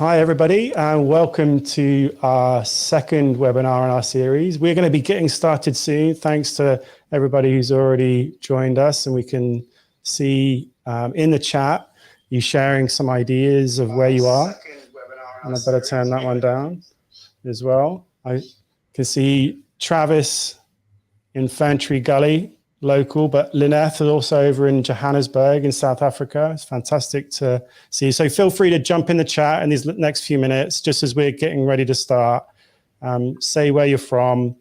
Hi, everybody, and welcome to our second webinar in our series. We're going to be getting started soon. Thanks to everybody who's already joined us, and we can see in the chat you sharing some ideas of where you are. And I better turn that one down as well. I can see Travis in Ferntree Gully, local, but Lynette is also over in Johannesburg in South Africa. It's fantastic to see you. So feel free to jump in the chat in these next few minutes, just as we're getting ready to start. Say where you're from,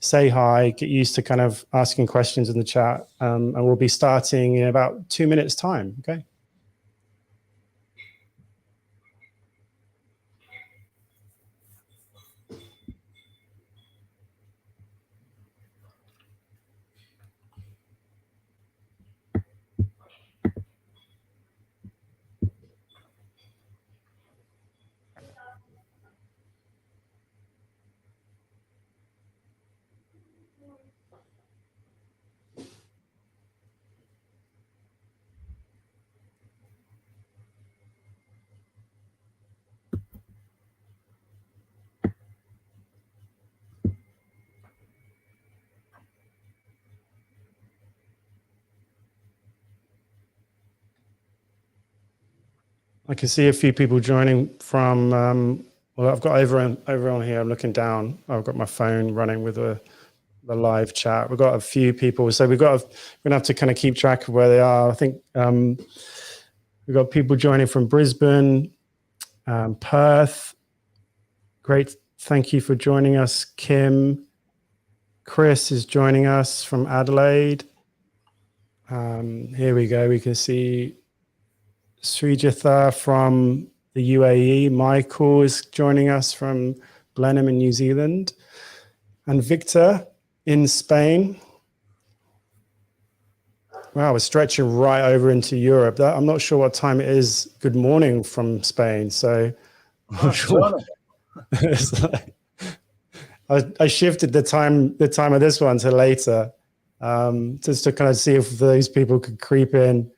say hi, get used to kind of asking questions in the chat, and we'll be starting in about 2 minutes time, okay? I can see a few people joining from, well, I've got over on here, I'm looking down. I've got my phone running with the live chat. We've got a few people, so we're going to have to kind of keep track of where they are. I think we've got people joining from Brisbane, Perth. Great, thank you for joining us, Kim. Chris is joining us from Adelaide. Here we go, we can see Srijatha from the UAE. Michael is joining us from Blenheim in New Zealand. And Victor in Spain. Wow, we're stretching right over into Europe. I'm not sure what time it is. Good morning from Spain. So I'm not sure. It's like, I shifted the time of this one to later, just to kind of see if those people could creep in.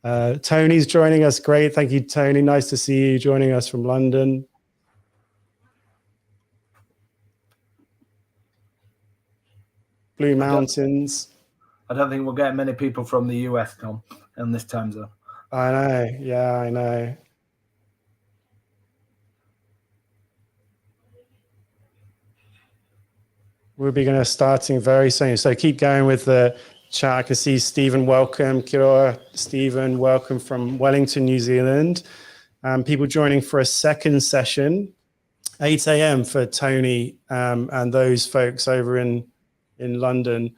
Tony's joining us. Great. Thank you, Tony. Nice to see you joining us from London. Blue Mountains. I don't think we'll get many people from the US, Tom, in this time zone. I know. Yeah, I know. We'll be going to starting very soon. So keep going with the chat. I can see Stephen, welcome. Kia ora, Stephen, welcome from Wellington, New Zealand. People joining for a second session, 8 a.m. for Tony and those folks over in London.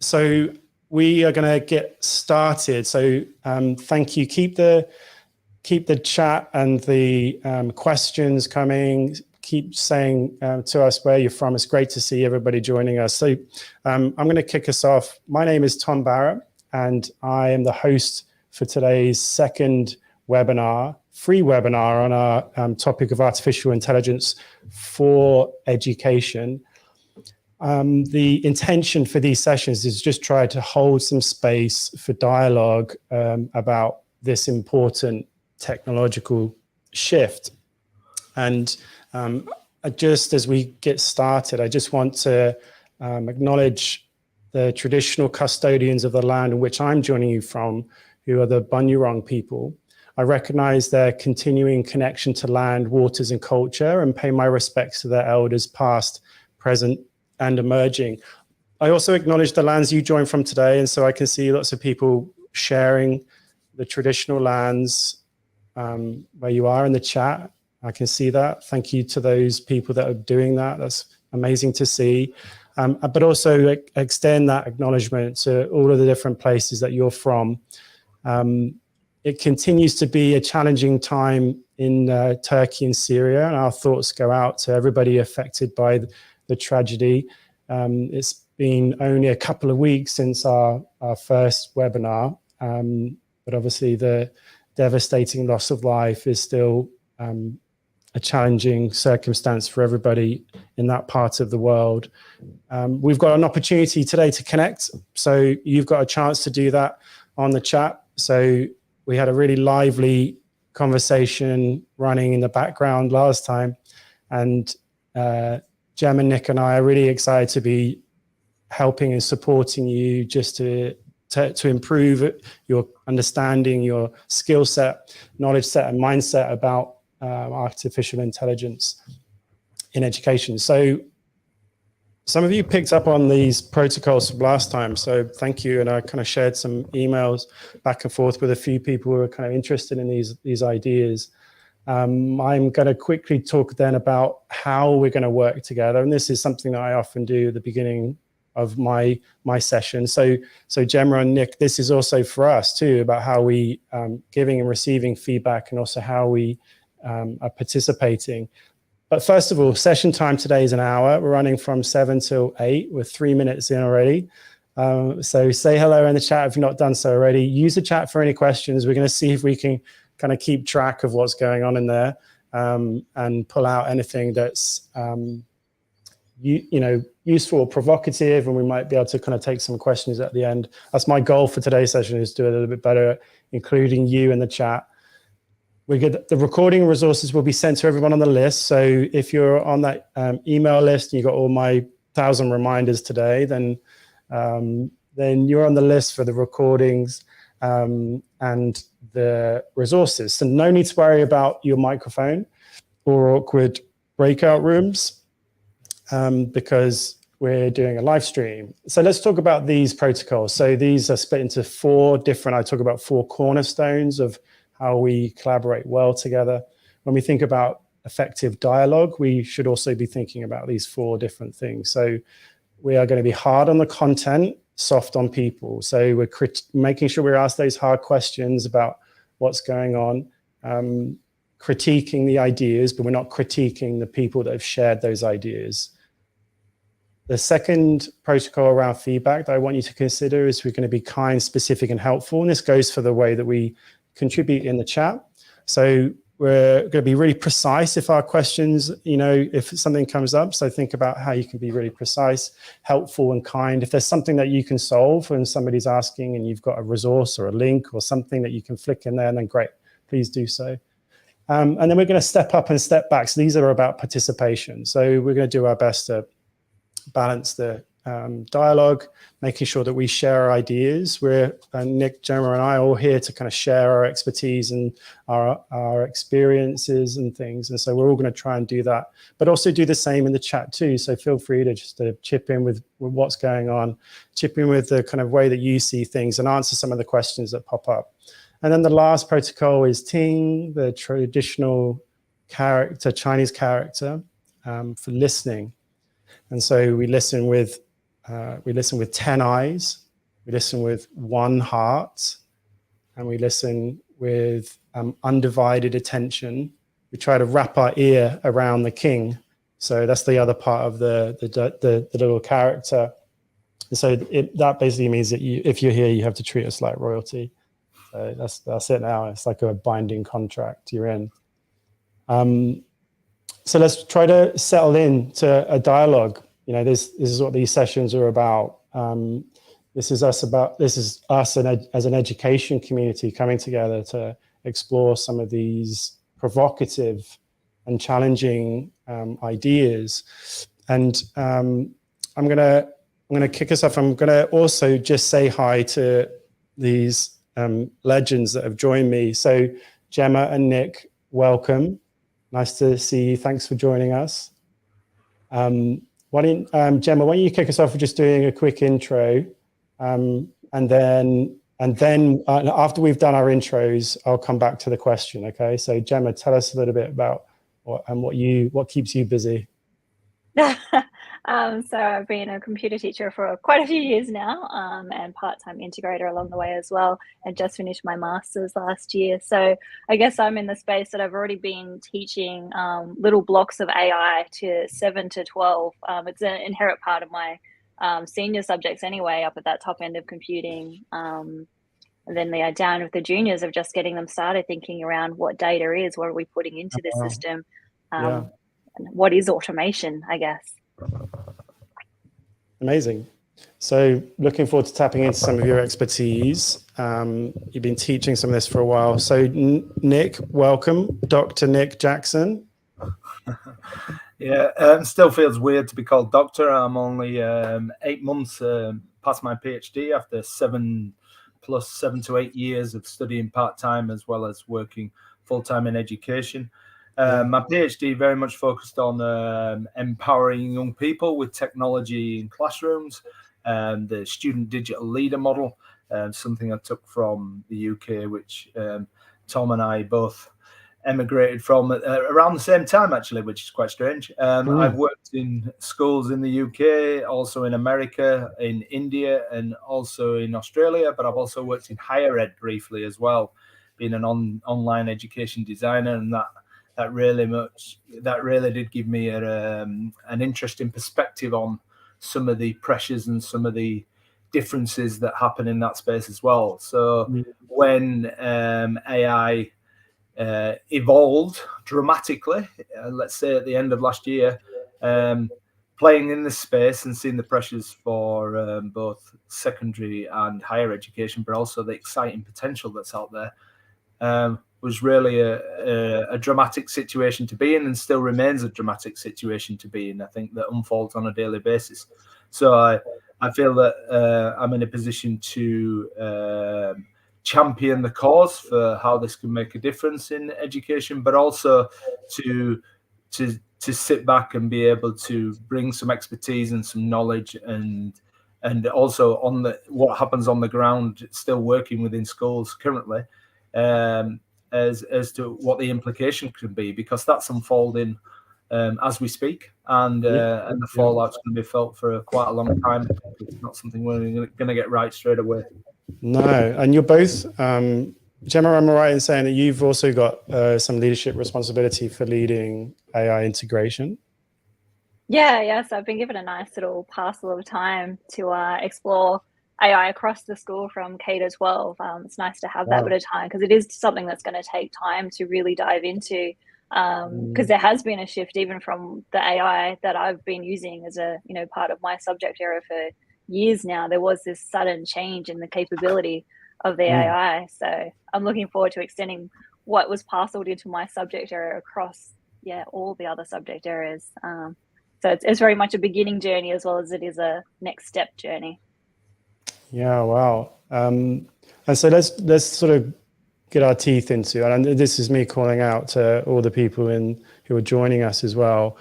So we are going to get started. So thank you. Keep the chat and the questions coming. Keep saying to us where you're from. It's great to see everybody joining us. So I'm going to kick us off. My name is Tom Barrett, and I am the host for today's second webinar, free webinar on our topic of artificial intelligence for education. The intention for these sessions is just try to hold some space for dialogue about this important technological shift. And just as we get started, I just want to acknowledge the traditional custodians of the land in which I'm joining you from, who are the Bunurong people. I recognize their continuing connection to land, waters, and culture, and pay my respects to their elders past, present, and emerging. I also acknowledge the lands you join from today, and so I can see lots of people sharing the traditional lands where you are in the chat. I can see that. Thank you to those people that are doing that. That's amazing to see. But also extend that acknowledgement to all of the different places that you're from. It continues to be a challenging time in Turkey and Syria, and our thoughts go out to everybody affected by the tragedy. It's been only a couple of weeks since our first webinar, but obviously the devastating loss of life is still a challenging circumstance for everybody in that part of the world. We've got an opportunity today to connect, so you've got a chance to do that on the chat. So we had a really lively conversation running in the background last time. And Gemma, Nick, and I are really excited to be helping and supporting you just to improve your understanding, your skill set, knowledge set, and mindset about artificial intelligence in education. So some of you picked up on these protocols from last time, so thank you. And I kind of shared some emails back and forth with a few people who are kind of interested in these ideas. I'm going to quickly talk then about how we're going to work together. And this is something that I often do at the beginning of my session. So Gemma and Nick, this is also for us too, about how we giving and receiving feedback, and also how we are participating. But first of all, session time today is an hour. We're running from 7 till 8. We're 3 minutes in already. So say hello in the chat if you've not done so already. Use the chat for any questions. We're going to see if we can kind of keep track of what's going on in there, and pull out anything that's useful or provocative, and we might be able to kind of take some questions at the end. That's my goal for today's session, is to do a little bit better at including you in the chat. The recording resources will be sent to everyone on the list. So if you're on that email list and you got all my 1,000 reminders today, then you're on the list for the recordings and the resources. So no need to worry about your microphone or awkward breakout rooms, because we're doing a live stream. So let's talk about these protocols. So these are split into I talk about 4 cornerstones of how we collaborate well together. When we think about effective dialogue, we should also be thinking about these 4 different things. So we are going to be hard on the content, soft on people. So we're making sure we ask those hard questions about what's going on, critiquing the ideas, but we're not critiquing the people that have shared those ideas. The second protocol around feedback that I want you to consider is we're going to be kind, specific, and helpful. And this goes for the way that we contribute in the chat. So we're going to be really precise if our questions, if something comes up. So think about how you can be really precise, helpful, and kind. If there's something that you can solve when somebody's asking and you've got a resource or a link or something that you can flick in there, then great, please do so. And then we're going to step up and step back. So these are about participation. So we're going to do our best to balance the dialogue, making sure that we share our ideas. We're Nick, Gemma, and I are all here to kind of share our expertise and our experiences and things. And so we're all going to try and do that, but also do the same in the chat too. So feel free to just chip in with what's going on, chip in with the kind of way that you see things, and answer some of the questions that pop up. And then the last protocol is Ting, the traditional character, Chinese character, for listening. And so we listen with 10 eyes, we listen with 1 heart, and we listen with undivided attention. We try to wrap our ear around the king. So that's the other part of the little character. And so that basically means that if you're here, you have to treat us like royalty. So that's it now. It's like a binding contract you're in. So let's try to settle into a dialogue. This is what these sessions are about. This is us as an education community coming together to explore some of these provocative and challenging ideas. And I'm gonna kick us off. I'm gonna also just say hi to these legends that have joined me. So Gemma and Nick, welcome. Nice to see you. Thanks for joining us. Gemma, why don't you kick us off with just doing a quick intro, and then after we've done our intros, I'll come back to the question. Okay. So Gemma, tell us a little bit about what keeps you busy. So I've been a computer teacher for quite a few years now, and part-time integrator along the way as well, and just finished my master's last year. So I guess I'm in the space that I've already been teaching little blocks of AI to 7 to 12. It's an inherent part of my senior subjects anyway, up at that top end of computing. And then down with the juniors of just getting them started thinking around what data is, what are we putting into the system, and what is automation, I guess. Amazing. So looking forward to tapping into some of your expertise. You've been teaching some of this for a while. So Nick, welcome, Dr. Nick Jackson. Yeah, still feels weird to be called doctor. I'm only 8 months past my PhD after 7 to 8 years of studying part-time as well as working full-time in education. My PhD very much focused on empowering young people with technology in classrooms, and the student digital leader model, something I took from the UK, which Tom and I both emigrated from around the same time, actually, which is quite strange. I've worked in schools in the UK, also in America, in India, and also in Australia, but I've also worked in higher ed briefly as well, being an online education designer, and that really did give me an interesting perspective on some of the pressures and some of the differences that happen in that space as well. So when AI evolved dramatically, let's say at the end of last year, playing in this space and seeing the pressures for both secondary and higher education, but also the exciting potential that's out there, was really a dramatic situation to be in, and still remains a dramatic situation to be in, I think, that unfolds on a daily basis. So I feel that I'm in a position to champion the cause for how this can make a difference in education, but also to sit back and be able to bring some expertise and some knowledge, and also on what happens on the ground, still working within schools currently, as to what the implication could be, because that's unfolding as we speak, and the fallout's going to be felt for quite a long time. It's not something we're going to get right straight away. No, and you're both, Gemma, am I right in saying that you've also got some leadership responsibility for leading AI integration? Yeah. So I've been given a nice little parcel of time to explore AI across the school from K to 12. It's nice to have that bit of time, because it is something that's going to take time to really dive into, because there has been a shift even from the AI that I've been using as a part of my subject area for years now. There was this sudden change in the capability of the AI. So I'm looking forward to extending what was parceled into my subject area across all the other subject areas. So it's very much a beginning journey as well as it is a next step journey. Yeah, wow. And so let's sort of get our teeth into it. And this is me calling out to all the people who are joining us as well.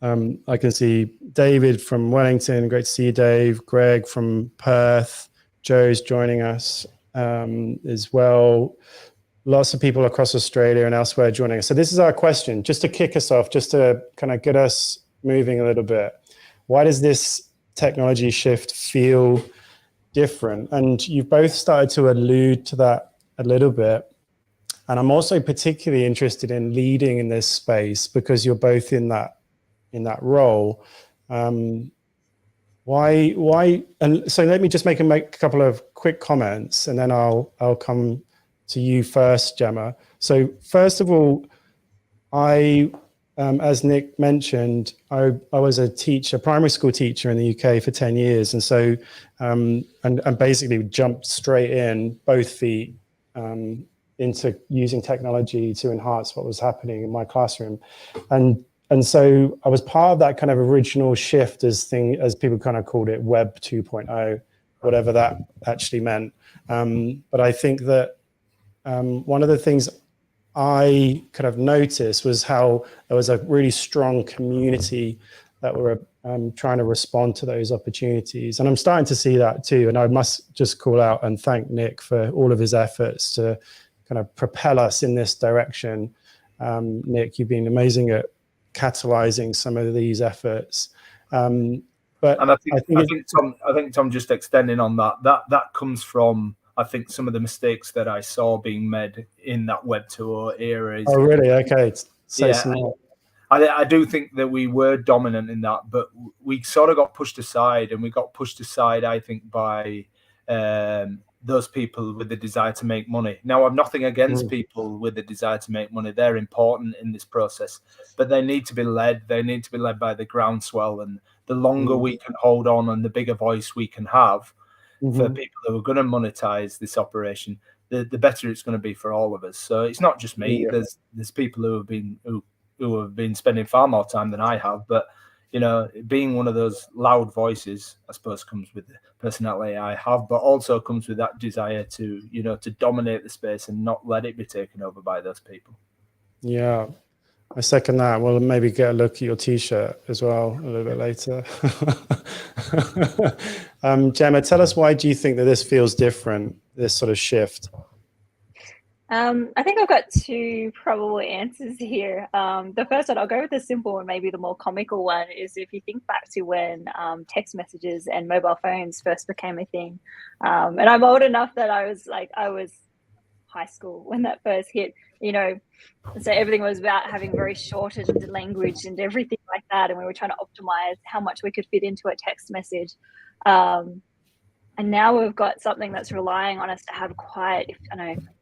I can see David from Wellington. Great to see you, Dave. Greg from Perth. Joe's joining us as well. Lots of people across Australia and elsewhere joining us. So this is our question, just to kick us off, just to kind of get us moving a little bit. Why does this technology shift feel different? And you've both started to allude to that a little bit. And I'm also particularly interested in leading in this space because you're both in that role. Why? And so let me just make a couple of quick comments, and then I'll come to you first, Gemma. So first of all, as Nick mentioned, I was a teacher, primary school teacher in the UK for 10 years. And so, and basically jumped straight in, both feet, into using technology to enhance what was happening in my classroom. And so I was part of that kind of original shift, as people kind of called it, Web 2.0, whatever that actually meant. But I think that one of the things I kind of noticed was how there was a really strong community that were trying to respond to those opportunities. And I'm starting to see that too. And I must just call out and thank Nick for all of his efforts to kind of propel us in this direction. Nick, you've been amazing at catalyzing some of these efforts. But I think Tom, just extending on that comes from, I think, some of the mistakes that I saw being made in that Web 2.0 era. Oh, really? Okay. So I do think that we were dominant in that, but we sort of got pushed aside, and we got pushed aside, I think, by those people with the desire to make money. Now, I've nothing against people with the desire to make money. They're important in this process, but they need to be led. They need to be led by the groundswell, and the longer we can hold on and the bigger voice we can have, for people who are going to monetize this operation, the better it's going to be for all of us. So it's not just me. Yeah. There's people who have been spending far more time than I have, but being one of those loud voices, I suppose, comes with the personality I have, but also comes with that desire to to dominate the space and not let it be taken over by those people. Yeah, I second that. We'll maybe get a look at your T-shirt as well a little bit later. Gemma, tell us, why do you think that this feels different, this sort of shift? I think I've got two probable answers here. The first one, I'll go with the simple and maybe the more comical one, is if you think back to when text messages and mobile phones first became a thing. And I'm old enough that I was high school when that first hit, so everything was about having very shortened language and everything like that. And we were trying to optimize how much we could fit into a text message. And now we've got something that's relying on us to have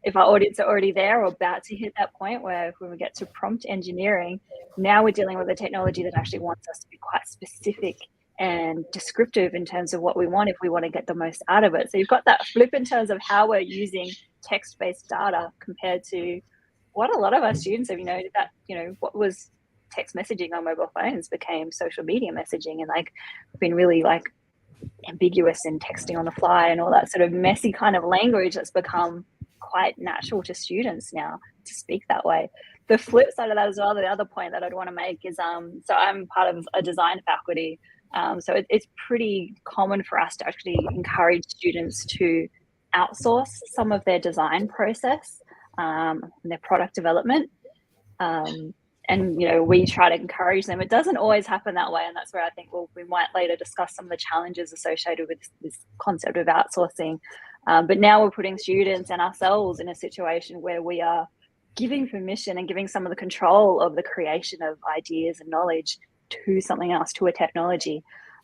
if our audience are already there or about to hit that point where when we get to prompt engineering, now we're dealing with a technology that actually wants us to be quite specific and descriptive in terms of what we want if we want to get the most out of it. So you've got that flip in terms of how we're using text-based data compared to what a lot of our students have, what was text messaging on mobile phones became social media messaging, and been really ambiguous in texting on the fly and all that sort of messy kind of language that's become quite natural to students now to speak that way. The flip side of that as well, the other point that I'd want to make is, so I'm part of a design faculty. So it's pretty common for us to actually encourage students to outsource some of their design process and their product development. And, we try to encourage them. It doesn't always happen that way. And that's where I think we might later discuss some of the challenges associated with this concept of outsourcing. But now we're putting students and ourselves in a situation where we are giving permission and giving some of the control of the creation of ideas and knowledge to something else, to a technology.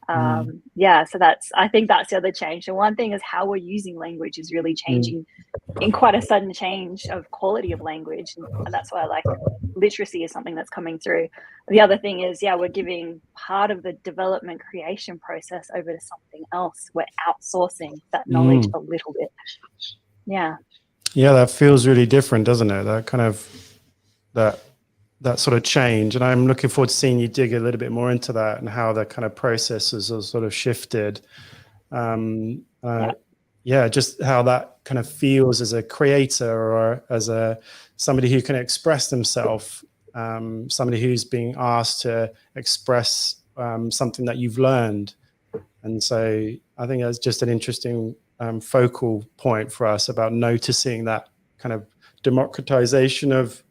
So I think that's the other change. So one thing is how we're using language is really changing in quite a sudden change of quality of language. And that's why literacy is something that's coming through. The other thing is, we're giving part of the development creation process over to something else. We're outsourcing that knowledge a little bit. Yeah. Yeah, that feels really different, doesn't it? That kind of, that sort of change. And I'm looking forward to seeing you dig a little bit more into that and how the kind of processes are sort of shifted. Just how that kind of feels as a creator or as somebody who can express themselves, somebody who's being asked to express something that you've learned. And so I think that's just an interesting focal point for us about noticing that kind of democratization of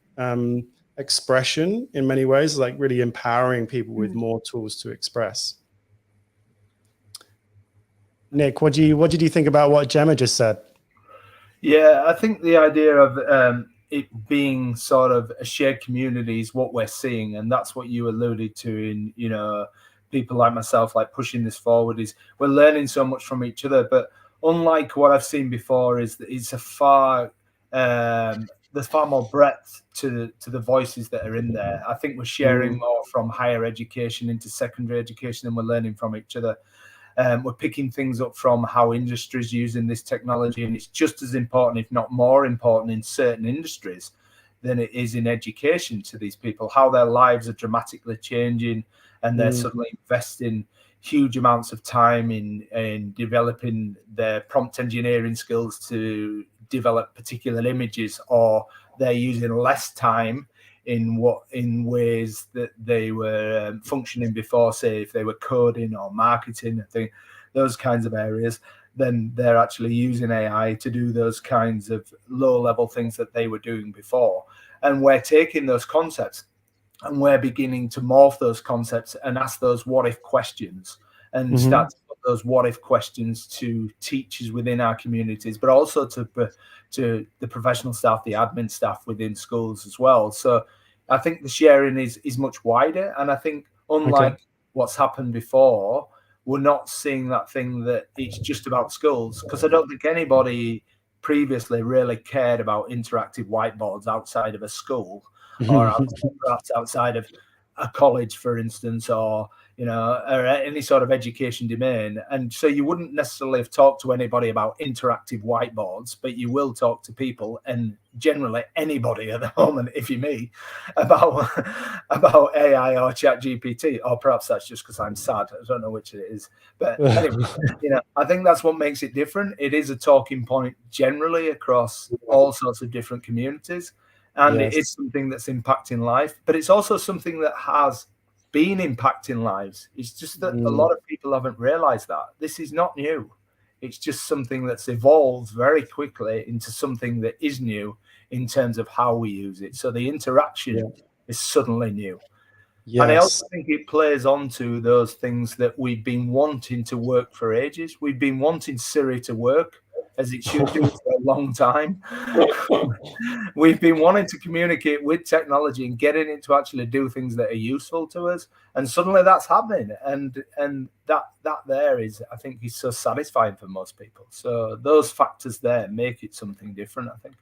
expression in many ways, really empowering people with more tools to express. Nick, what did you think about what Gemma just said? Yeah, I think the idea of it being sort of a shared community is what we're seeing, and that's what you alluded to in people like myself, pushing this forward, is we're learning so much from each other. But unlike what I've seen before, is that it's there's far more breadth to the voices that are in there. I think we're sharing more from higher education into secondary education, and we're learning from each other. We're picking things up from how industries using this technology, and it's just as important, if not more important, in certain industries than it is in education to these people, how their lives are dramatically changing, and they're suddenly investing huge amounts of time in developing their prompt engineering skills to develop particular images, or they're using less time in ways that they were functioning before, say if they were coding or marketing, I think those kinds of areas, then they're actually using AI to do those kinds of low level things that they were doing before. And we're taking those concepts and we're beginning to morph those concepts and ask those what if questions, and start to put those what if questions to teachers within our communities, but also to the professional staff, the admin staff within schools as well. So I think the sharing is much wider, and I think unlike what's happened before, we're not seeing that thing that it's just about schools, because I don't think anybody previously really cared about interactive whiteboards outside of a school or perhaps outside of a college, for instance, or or any sort of education domain. And so you wouldn't necessarily have talked to anybody about interactive whiteboards, but you will talk to people, and generally anybody at the moment, if you're me, about AI or ChatGPT, or perhaps that's just because I'm sad. I don't know which it is. But anyway, I think that's what makes it different. It is a talking point generally across all sorts of different communities. And it is something that's impacting life, but it's also something that has been impacting lives. It's just that a lot of people haven't realized that. This is not new. It's just something that's evolved very quickly into something that is new in terms of how we use it. So the interaction is suddenly new. And I also think it plays on to those things that we've been wanting to work for ages. We've been wanting Siri to work, as it should do, for a long time. We've been wanting to communicate with technology and getting it to actually do things that are useful to us, and suddenly that's happening. And that there is, I think, is so satisfying for most people. So those factors there make it something different, I think.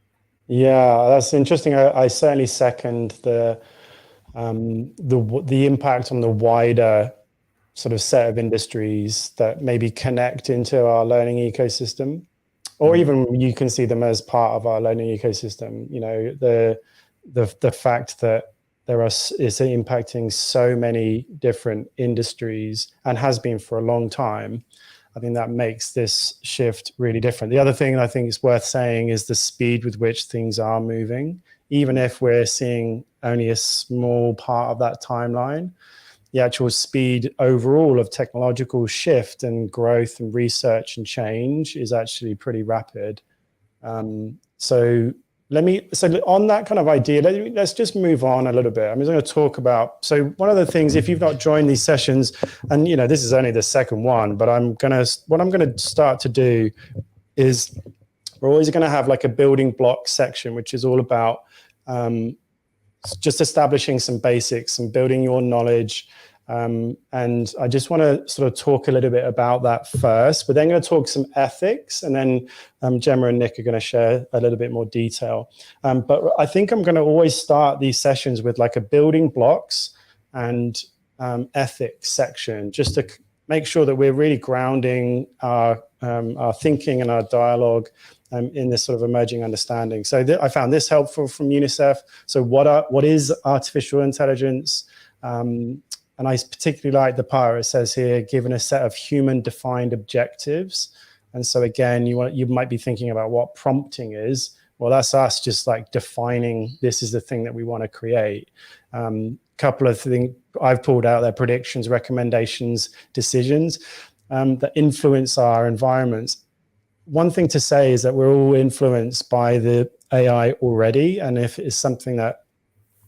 Yeah, that's interesting. I certainly second the impact on the wider sort of set of industries that maybe connect into our learning ecosystem. Or even you can see them as part of our learning ecosystem. The fact that is impacting so many different industries and has been for a long time. I think that makes this shift really different. The other thing I think is worth saying is the speed with which things are moving, even if we're seeing only a small part of that timeline. The actual speed overall of technological shift and growth and research and change is actually pretty rapid. So on that kind of idea, let's just move on a little bit. I'm just going to talk about, so one of the things, if you've not joined these sessions, and this is only the second one, but what I'm going to start to do is we're always going to have like a building block section, which is all about just establishing some basics and building your knowledge. And I just want to sort of talk a little bit about that first. We're then going to talk some ethics, and then Gemma and Nick are going to share a little bit more detail. But I think I'm going to always start these sessions with like a building blocks and ethics section, just to make sure that we're really grounding our thinking and our dialogue in this sort of emerging understanding. So I found this helpful from UNICEF. So what is artificial intelligence? And I particularly like the part it says here, given a set of human-defined objectives. And so again, you might be thinking about what prompting is. Well, that's us just like defining this is the thing that we want to create. Couple of things I've pulled out there: predictions, recommendations, decisions that influence our environments. One thing to say is that we're all influenced by the AI already, and if it's something that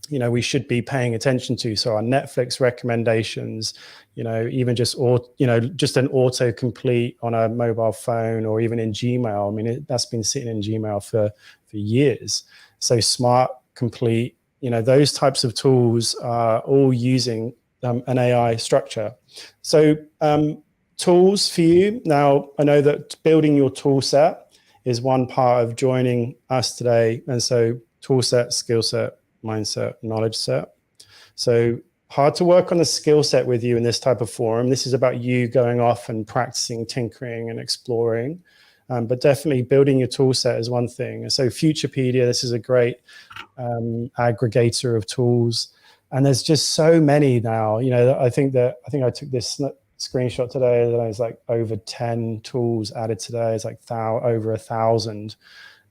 we should be paying attention to. So our Netflix recommendations, even just just an autocomplete on a mobile phone, or even in Gmail. I mean, that's been sitting in Gmail for years. So Smart Complete, those types of tools are all using an AI structure. So tools for you. Now, I know that building your tool set is one part of joining us today. And so tool set, skill set, mindset, knowledge set. So hard to work on the skill set with you in this type of forum. This is about you going off and practicing, tinkering and exploring. But definitely building your tool set is one thing. So Futurepedia, this is a great aggregator of tools. And there's just so many now. I think I took this screenshot today, that there's like over 10 tools added today. It's like over 1,000.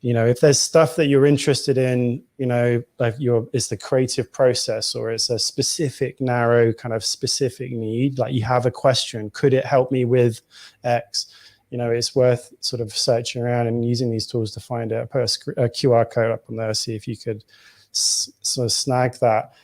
If there's stuff that you're interested in, like it's the creative process, or it's a specific narrow kind of specific need, like you have a question, could it help me with X? It's worth sort of searching around and using these tools to find it. Put a QR code up on there, see if you could sort of snag that.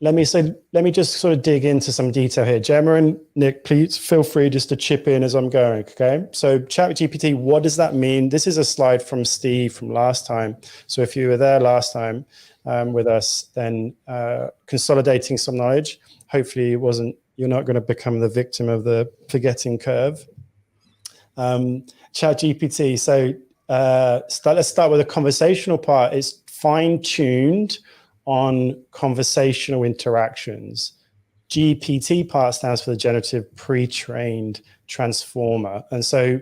Let me just sort of dig into some detail here. Gemma and Nick, please feel free just to chip in as I'm going, okay? So ChatGPT, what does that mean? This is a slide from Steve from last time. So if you were there last time with us, then consolidating some knowledge. Hopefully you're not going to become the victim of the forgetting curve. ChatGPT, so let's start with the conversational part. It's fine-tuned on conversational interactions. GPT part stands for the generative pre-trained transformer. And so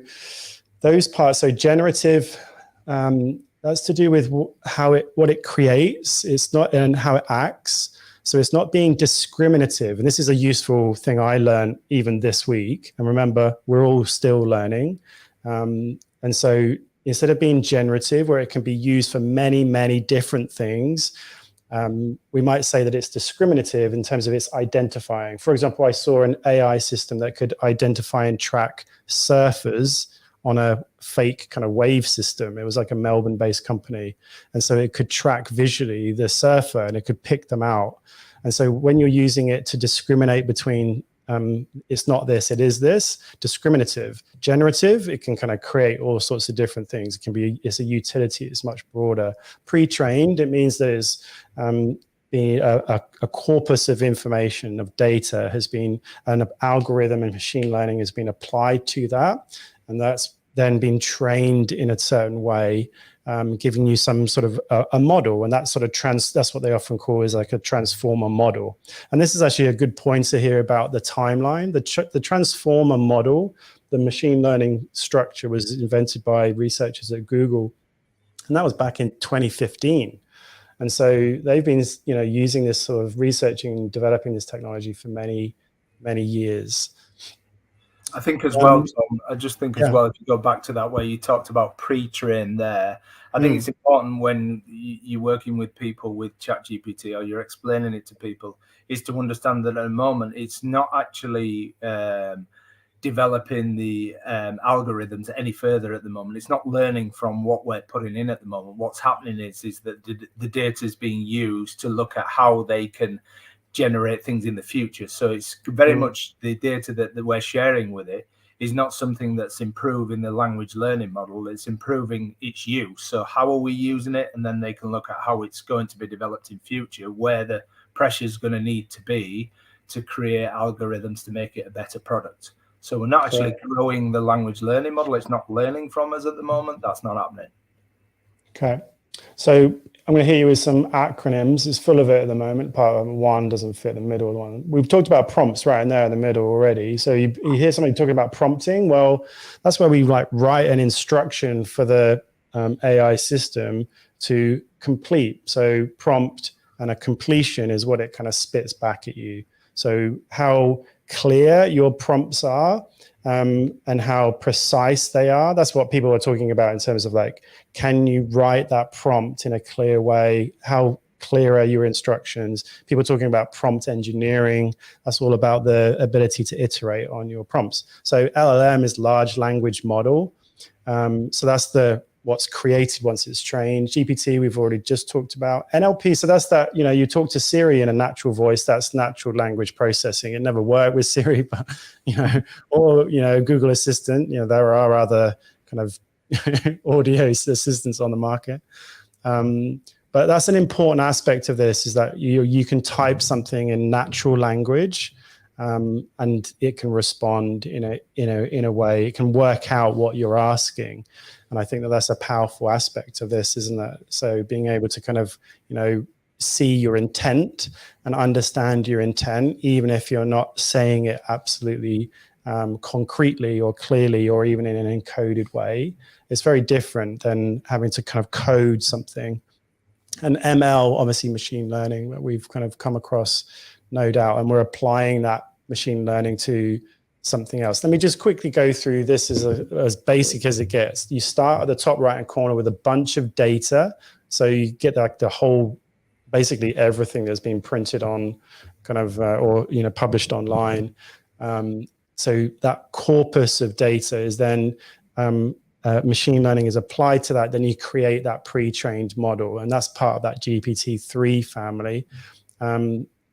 those parts, so generative, that's to do with what it creates. It's not, and how it acts. So it's not being discriminative. And this is a useful thing I learned even this week. And remember, we're all still learning. And so instead of being generative, where it can be used for many, many different things, we might say that it's discriminative in terms of its identifying. For example, I saw an AI system that could identify and track surfers on a fake kind of wave system. It was like a Melbourne-based company. And so it could track visually the surfer and it could pick them out. And so when you're using it to discriminate between it's not this, it is this, discriminative. Generative, it can kind of create all sorts of different things. It can be, it's a utility, it's much broader. Pre-trained, it means that it's a corpus of information, of data has been, an algorithm and machine learning has been applied to that. And that's then been trained in a certain way, giving you some sort of a model, and that sort of that's what they often call is like a transformer model. And this is actually a good pointer here about the timeline. The transformer model, the machine learning structure, was invented by researchers at Google, and that was back in 2015. And so they've been, using this sort of researching and developing this technology for many, many years. I think as well, Tom, I just think as well, if you go back to that where you talked about pre-train there, I think it's important when you're working with people with ChatGPT or you're explaining it to people, is to understand that at the moment, it's not actually developing the algorithms any further at the moment. It's not learning from what we're putting in at the moment. What's happening is that the data is being used to look at how they can generate things in the future. So it's very much the data that we're sharing with it is not something that's improving the language learning model. It's improving its use. So how are we using it? And then they can look at how it's going to be developed in future, where the pressure is going to need to be to create algorithms to make it a better product. So we're not actually growing the language learning model. It's not learning from us at the moment. That's not happening. Okay. So I'm going to hit you with some acronyms. It's full of it at the moment. Part one doesn't fit the middle one. We've talked about prompts right in there in the middle already. So you hear somebody talking about prompting. Well, that's where we write an instruction for the AI system to complete. So prompt and a completion is what it kind of spits back at you. So how clear your prompts are and how precise they are. That's what people are talking about in terms of can you write that prompt in a clear way? How clear are your instructions? People are talking about prompt engineering. That's all about the ability to iterate on your prompts. So LLM is large language model. So that's what's created once it's trained. GPT, we've already just talked about. NLP, so that's that, you talk to Siri in a natural voice, that's natural language processing. It never worked with Siri, but, or, Google Assistant, there are other kind of audio assistants on the market. But that's an important aspect of this, is that you can type something in natural language, and it can respond in a way, it can work out what you're asking. And I think that that's a powerful aspect of this, isn't it? So being able to kind of, see your intent and understand your intent, even if you're not saying it absolutely concretely or clearly or even in an encoded way, it's very different than having to kind of code something. And ML, obviously machine learning, that we've kind of come across, no doubt, and we're applying that machine learning to something else. Let me just quickly go through this as basic as it gets. You start at the top right-hand corner with a bunch of data. So you get the whole, basically everything that's been printed on kind of, or, published online. So that corpus of data is then, machine learning is applied to that. Then you create that pre-trained model, and that's part of that GPT-3 family.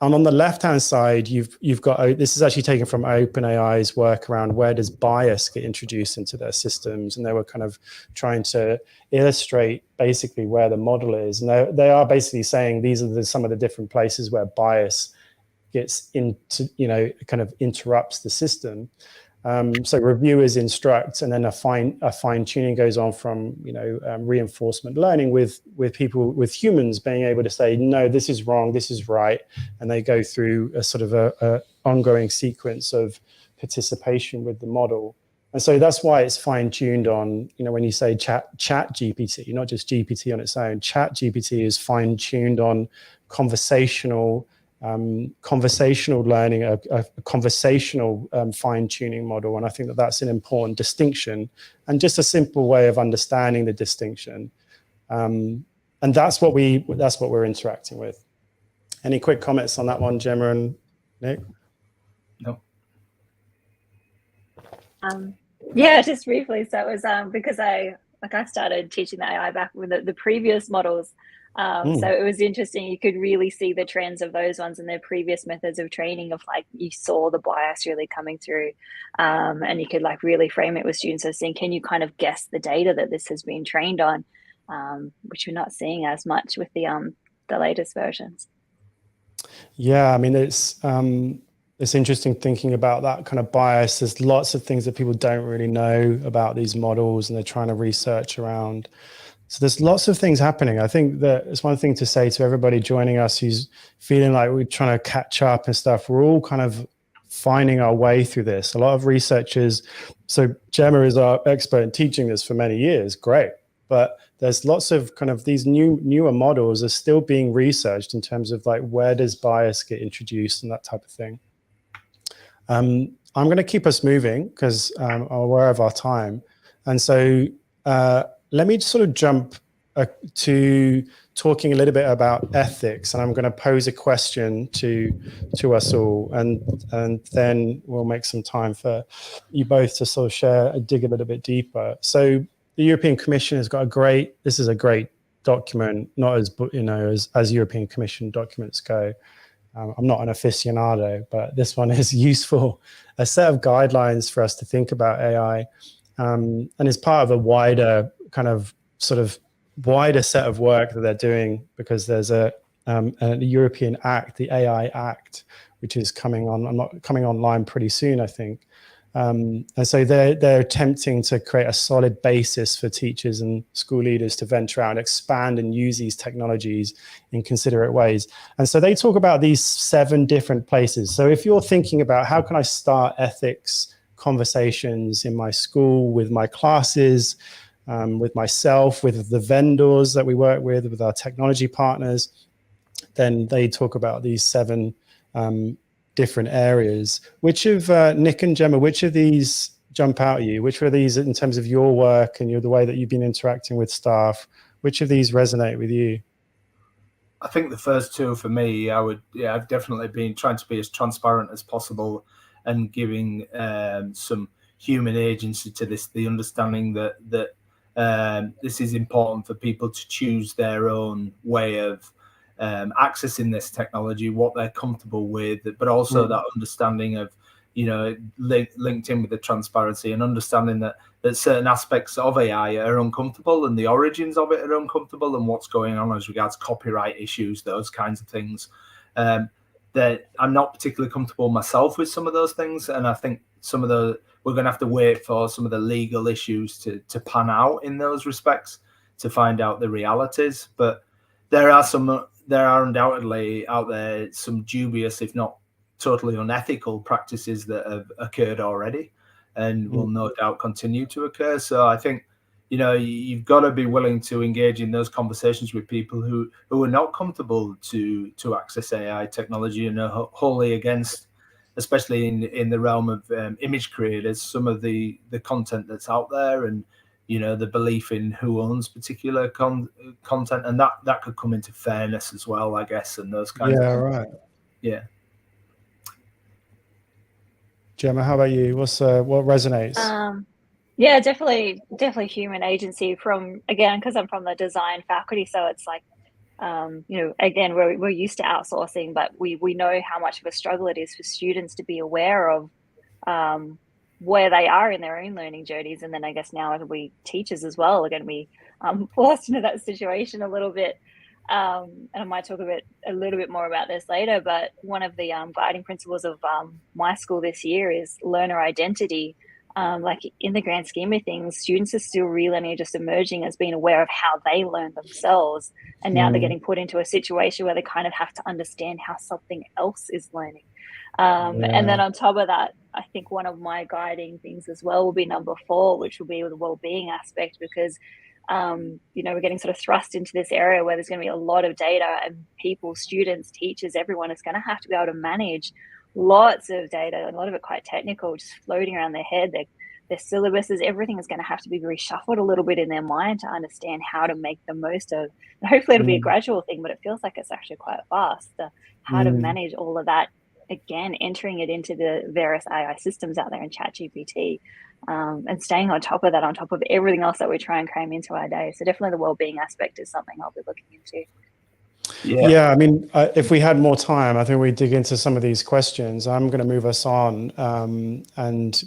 And on the left-hand side, you've got, this is actually taken from OpenAI's work around where does bias get introduced into their systems. And they were kind of trying to illustrate basically where the model is. And they are basically saying these are some of the different places where bias gets into, kind of interrupts the system. So reviewers instruct, and then a fine tuning goes on from reinforcement learning with people, with humans being able to say, no, this is wrong, this is right, and they go through a sort of a ongoing sequence of participation with the model. And so that's why it's fine tuned on, when you say chat GPT, not just GPT on its own. Chat GPT is fine tuned on conversational learning, a conversational fine-tuning model. And I think that that's an important distinction, and just a simple way of understanding the distinction. And that's what we're interacting with. Any quick comments on that one, Gemma and Nick? No. Yeah, just briefly. So it was because I started teaching the AI back with the previous models. So it was interesting. You could really see the trends of those ones and their previous methods of training, of you saw the bias really coming through, and you could really frame it with students as saying, can you kind of guess the data that this has been trained on, which we're not seeing as much with the latest versions. Yeah, I mean, it's interesting thinking about that kind of bias. There's lots of things that people don't really know about these models, and they're trying to research around. So there's lots of things happening. I think that it's one thing to say to everybody joining us who's feeling like we're trying to catch up and stuff. We're all kind of finding our way through this. A lot of researchers, so Gemma is our expert in teaching this for many years, great. But there's lots of kind of these newer models are still being researched in terms of where does bias get introduced and that type of thing. I'm going to keep us moving because I'm aware of our time. And so let me sort of jump to talking a little bit about ethics, and I'm going to pose a question to us all, and then we'll make some time for you both to sort of dig a little bit deeper. So the European Commission has got this is a great document, not as European Commission documents go. I'm not an aficionado, but this one is useful, a set of guidelines for us to think about AI, and is part of a wider wider set of work that they're doing, because there's a European Act, the AI Act, which is coming online pretty soon, I think. And so they're attempting to create a solid basis for teachers and school leaders to venture out and expand and use these technologies in considerate ways. And so they talk about these 7 different places. So if you're thinking about how can I start ethics conversations in my school, with my classes, with myself, with the vendors that we work with our technology partners, then they talk about these 7 different areas. Which of Nick and Gemma, which of these jump out at you? Which of these, in terms of your work and the way that you've been interacting with staff, which of these resonate with you? I think the first 2 for me, I've definitely been trying to be as transparent as possible and giving some human agency to this, the understanding that this is important for people to choose their own way of accessing this technology, what they're comfortable with, but also that understanding of, linked in with the transparency and understanding that certain aspects of AI are uncomfortable and the origins of it are uncomfortable, and what's going on as regards copyright issues, those kinds of things. That I'm not particularly comfortable myself with some of those things, and I think we're going to have to wait for some of the legal issues to pan out in those respects to find out the realities. But there are undoubtedly out there some dubious, if not totally unethical practices that have occurred already and will no doubt continue to occur. So I think, you've got to be willing to engage in those conversations with people who are not comfortable to access AI technology and are wholly against, especially in the realm of image creators, some of the content that's out there, and the belief in who owns particular content, and that could come into fairness as well, I guess, and those kinds of things. Right. Yeah. Gemma, how about you? What resonates? Yeah, definitely human agency again, because I'm from the design faculty, so it's again, we're used to outsourcing, but we know how much of a struggle it is for students to be aware of where they are in their own learning journeys. And then I guess now we teachers as well, again, we forced into that situation a little bit. and I might talk a little bit more about this later, but one of the guiding principles of my school this year is learner identity. Like in the grand scheme of things, students are still relearning, just emerging as being aware of how they learn themselves. And now they're getting put into a situation where they kind of have to understand how something else is learning. And then on top of that, I think one of my guiding things as well will be number 4, which will be the well-being aspect, because we're getting sort of thrust into this area where there's going to be a lot of data, and people, students, teachers, everyone is going to have to be able to manage lots of data, and a lot of it quite technical, just floating around their head. Their syllabuses, everything is going to have to be reshuffled a little bit in their mind to understand how to make the most of. And hopefully it'll be a gradual thing, but it feels like it's actually quite fast. How to manage all of that, again, entering it into the various AI systems out there in ChatGPT, and staying on top of that, on top of everything else that we try and cram into our day. So definitely the well-being aspect is something I'll be looking into. Yeah, I mean, if we had more time, I think we'd dig into some of these questions. I'm going to move us on,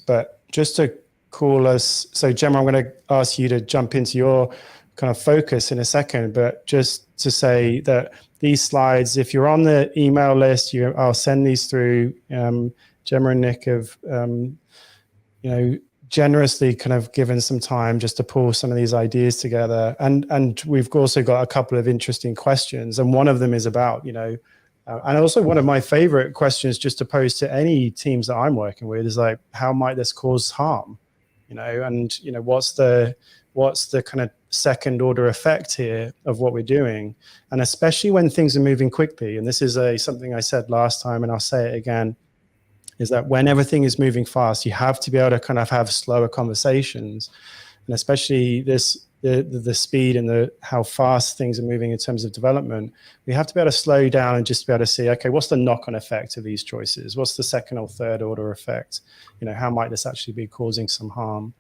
but just to call us, so Gemma, I'm going to ask you to jump into your kind of focus in a second, but just to say that these slides, if you're on the email list, I'll send these through. Gemma and Nick have, generously kind of given some time just to pull some of these ideas together. And we've also got a couple of interesting questions. And one of them is about, and also one of my favorite questions just to pose to any teams that I'm working with is like, how might this cause harm? What's the kind of second order effect here of what we're doing? And especially when things are moving quickly. And this is something I said last time, and I'll say it again, is that when everything is moving fast, you have to be able to kind of have slower conversations, and especially the speed and how fast things are moving in terms of development. We have to be able to slow down and just be able to see, okay, what's the knock-on effect of these choices? What's the second or third order effect? How might this actually be causing some harm?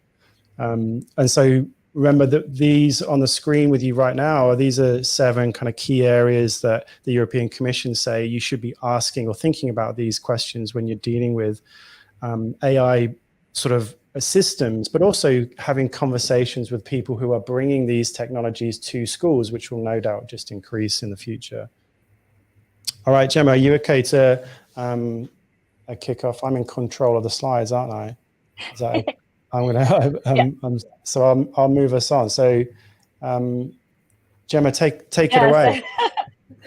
And so remember that these on the screen with you right now, these are 7 kind of key areas that the European Commission say you should be asking or thinking about these questions when you're dealing with AI sort of systems, but also having conversations with people who are bringing these technologies to schools, which will no doubt just increase in the future. All right, Gemma, are you okay to kick off? I'm in control of the slides, aren't I? Is that okay? I'm gonna. So I'll move us on. So, Gemma, take it away.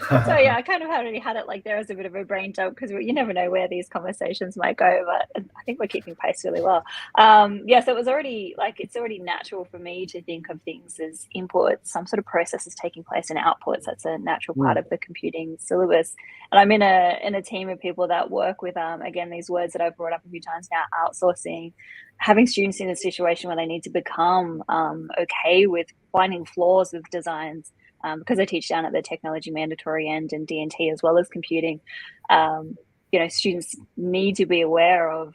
So yeah, I kind of already had it like there as a bit of a brain dump, because you never know where these conversations might go, but I think we're keeping pace really well. So it was already it's already natural for me to think of things as inputs, some sort of process is taking place, and outputs. That's a natural part of the computing syllabus. And I'm in a team of people that work with again, these words that I've brought up a few times now: outsourcing, having students in a situation where they need to become okay with finding flaws with designs. Because I teach down at the technology mandatory end and D&T as well as computing, students need to be aware of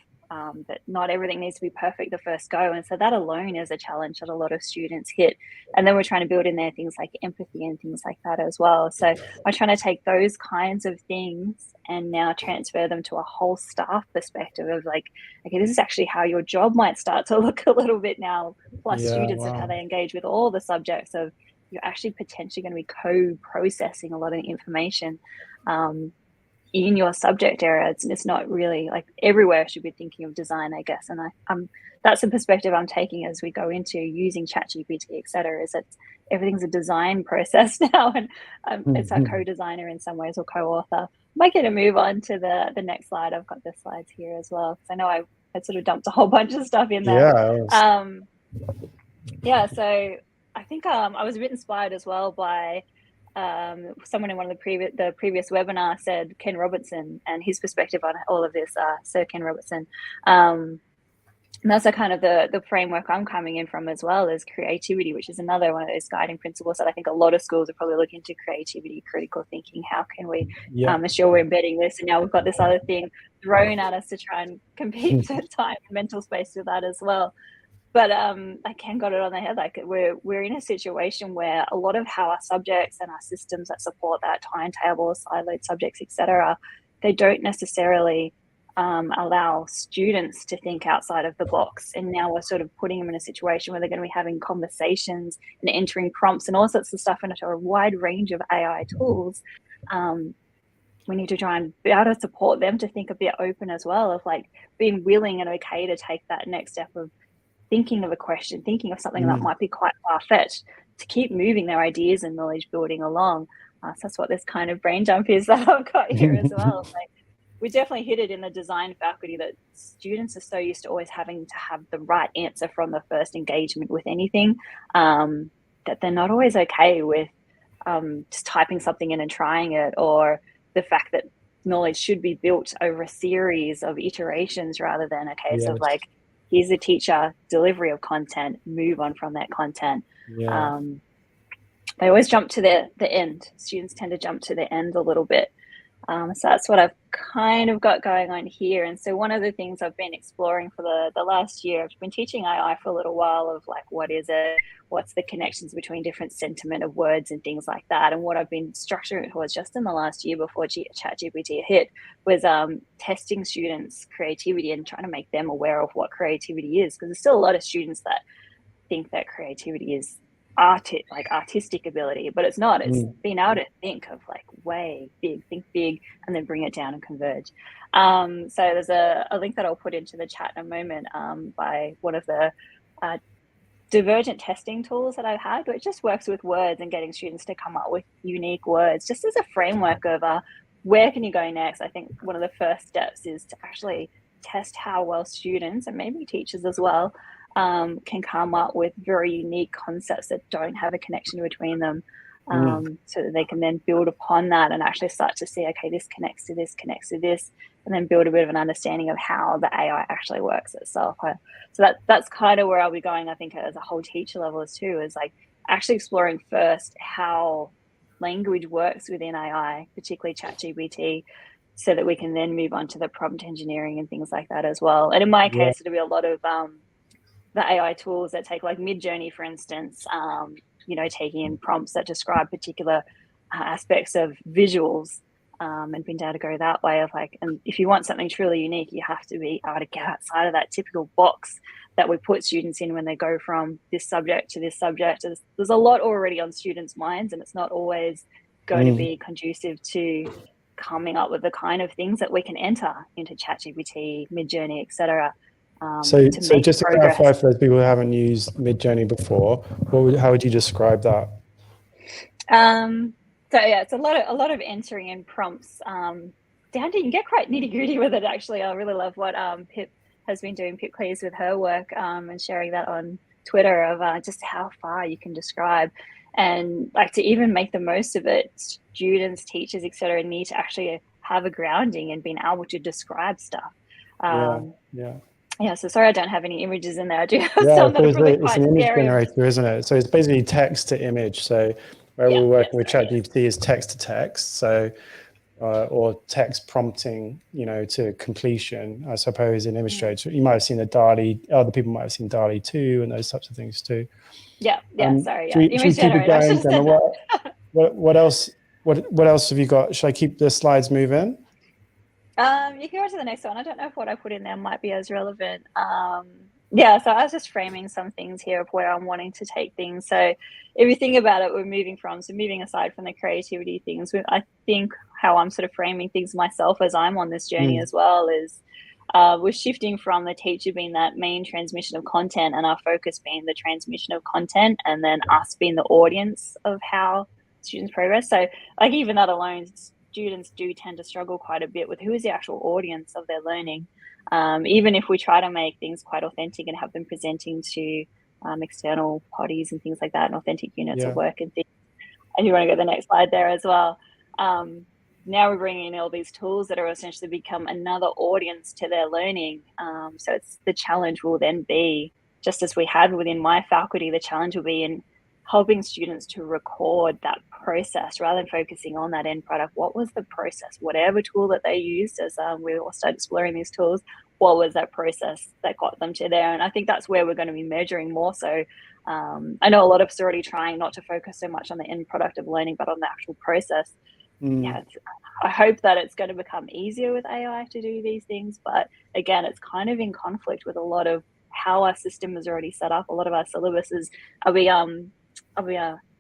that not everything needs to be perfect the first go. And so that alone is a challenge that a lot of students hit. And then we're trying to build in there things like empathy and things like that as well. So I'm trying to take those kinds of things and now transfer them to a whole staff perspective of like, okay, this is actually how your job might start to look a little bit now, plus students and how they engage with all the subjects of, you're actually potentially going to be co-processing a lot of information in your subject area. It's not really like everywhere should be thinking of design, I guess. And that's the perspective I'm taking as we go into using ChatGPT, et cetera, is that everything's a design process now. And it's a co-designer in some ways or co-author. Might get to move on to the next slide. I've got the slides here as well, because I know I sort of dumped a whole bunch of stuff in there. So I think I was a bit inspired as well by someone in one of the previous webinar said Ken Robertson and his perspective on all of this, Sir Ken Robertson. And that's a kind of the framework I'm coming in from as well, as creativity, which is another one of those guiding principles that I think a lot of schools are probably looking to: creativity, critical thinking. How can we ensure we're embedding this? And now we've got this other thing thrown at us to try and compete for time and mental space with that as well. But Ken got it on the head. Like we're in a situation where a lot of how our subjects and our systems that support that timetable, siloed subjects, etc., they don't necessarily allow students to think outside of the box. And now we're sort of putting them in a situation where they're going to be having conversations and entering prompts and all sorts of stuff into a wide range of AI tools. We need to try and be able to support them to think a bit open as well, of like being willing and okay to take that next step of thinking of a question, thinking of something that might be quite far-fetched, to keep moving their ideas and knowledge building along. So that's what this kind of brain jump is that I've got here as well. Like, we definitely hit it in the design faculty that students are so used to always having to have the right answer from the first engagement with anything, that they're not always okay with just typing something in and trying it, or the fact that knowledge should be built over a series of iterations rather than a case of like, here's a teacher, delivery of content, move on from that content. They always jump to the end. Students tend to jump to the end a little bit. So that's what I've kind of got going on here. And so one of the things I've been exploring for the last year, I've been teaching AI for a little while, of like, what is it? What's the connections between different sentiment of words and things like that? And what I've been structuring towards just in the last year before ChatGPT hit was testing students' creativity and trying to make them aware of what creativity is. Because there's still a lot of students that think that creativity is artistic ability, but it's not. It's being able to think of like way big, think big, and then bring it down and converge. So there's a link that I'll put into the chat in a moment by one of the divergent testing tools that I've had, which just works with words and getting students to come up with unique words, just as a framework of where can you go next. I think one of the first steps is to actually test how well students, and maybe teachers as well, can come up with very unique concepts that don't have a connection between them, so that they can then build upon that and actually start to see, okay, this connects to this, connects to this, and then build a bit of an understanding of how the AI actually works itself. So that's kind of where I'll be going, I think, as a whole teacher level as too, is like actually exploring first how language works within AI, particularly ChatGPT, so that we can then move on to the prompt engineering and things like that as well. And in my case, it'll be a lot of the AI tools that take like Midjourney, for instance, taking in prompts that describe particular aspects of visuals, and being able to go that way of like, and if you want something truly unique, you have to be able to get outside of that typical box that we put students in when they go from this subject to this subject. There's a lot already on students' minds, and it's not always going to be conducive to coming up with the kind of things that we can enter into ChatGPT, Midjourney, etc. So just to clarify for those people who haven't used Midjourney before, how would you describe that? So yeah, it's a lot of entering in prompts. Down to, you can get quite nitty gritty with it. Actually, I really love what Pip has been doing. Pip Cleese with her work, and sharing that on Twitter of just how far you can describe, and like to even make the most of it. Students, teachers, etc., need to actually have a grounding and being able to describe stuff. Yeah, so sorry I don't have any images in there. I do have some that are really quite it's an image scary. generator, isn't it? So it's basically text to image. So where we're working with ChatGPT is text to text. So or text prompting, to completion, I suppose, in image generator. You might have seen the DALL-E, other people might have seen DALL-E 2 and those types of things too. Image generator. What else have you got? Should I keep the slides moving? You can go to the next one. I don't know if what I put in there might be as relevant. So I was just framing some things here of where I'm wanting to take things. So if you think about it, we're moving aside from the creativity things. I think how I'm sort of framing things myself as I'm on this journey as well is we're shifting from the teacher being that main transmission of content and our focus being the transmission of content, and then us being the audience of how students progress. So like even that alone, students do tend to struggle quite a bit with who is the actual audience of their learning. Even if we try to make things quite authentic and have them presenting to external parties and things like that, and authentic units of work and things. And you want to go to the next slide there as well. Now we're bringing in all these tools that are essentially become another audience to their learning. So it's the challenge will then be, just as we had within my faculty, the challenge will be in helping students to record that process rather than focusing on that end product. What was the process? Whatever tool that they used, as we all started exploring these tools, what was that process that got them to there? And I think that's where we're going to be measuring more so. I know a lot of us are already trying not to focus so much on the end product of learning, but on the actual process. yeah, I hope that it's going to become easier with AI to do these things. But again, it's kind of in conflict with a lot of how our system is already set up. A lot of our syllabuses are we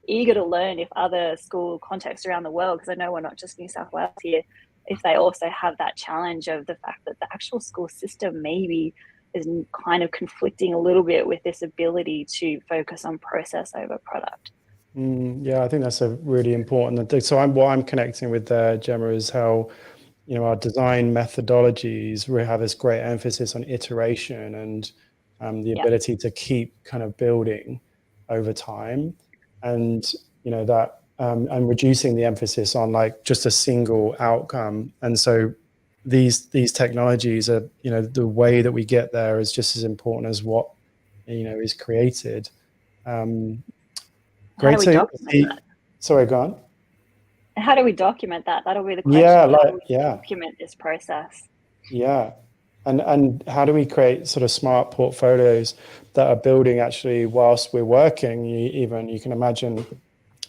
eager to learn if other school contexts around the world, because I know we're not just New South Wales here, if they also have that challenge of the fact that the actual school system maybe is kind of conflicting a little bit with this ability to focus on process over product. Yeah, I think that's a really important thing. So what I'm connecting with there, Gemma, is how, our design methodologies, we have this great emphasis on iteration and the ability to keep kind of building over time, and that and reducing the emphasis on like just a single outcome. And so these technologies are, the way that we get there is just as important as what is created. How do we document that? Sorry, go on. How do we document that? That'll be the question. How do we document this process? Yeah. And how do we create sort of smart portfolios that are building actually whilst we're working? You can imagine,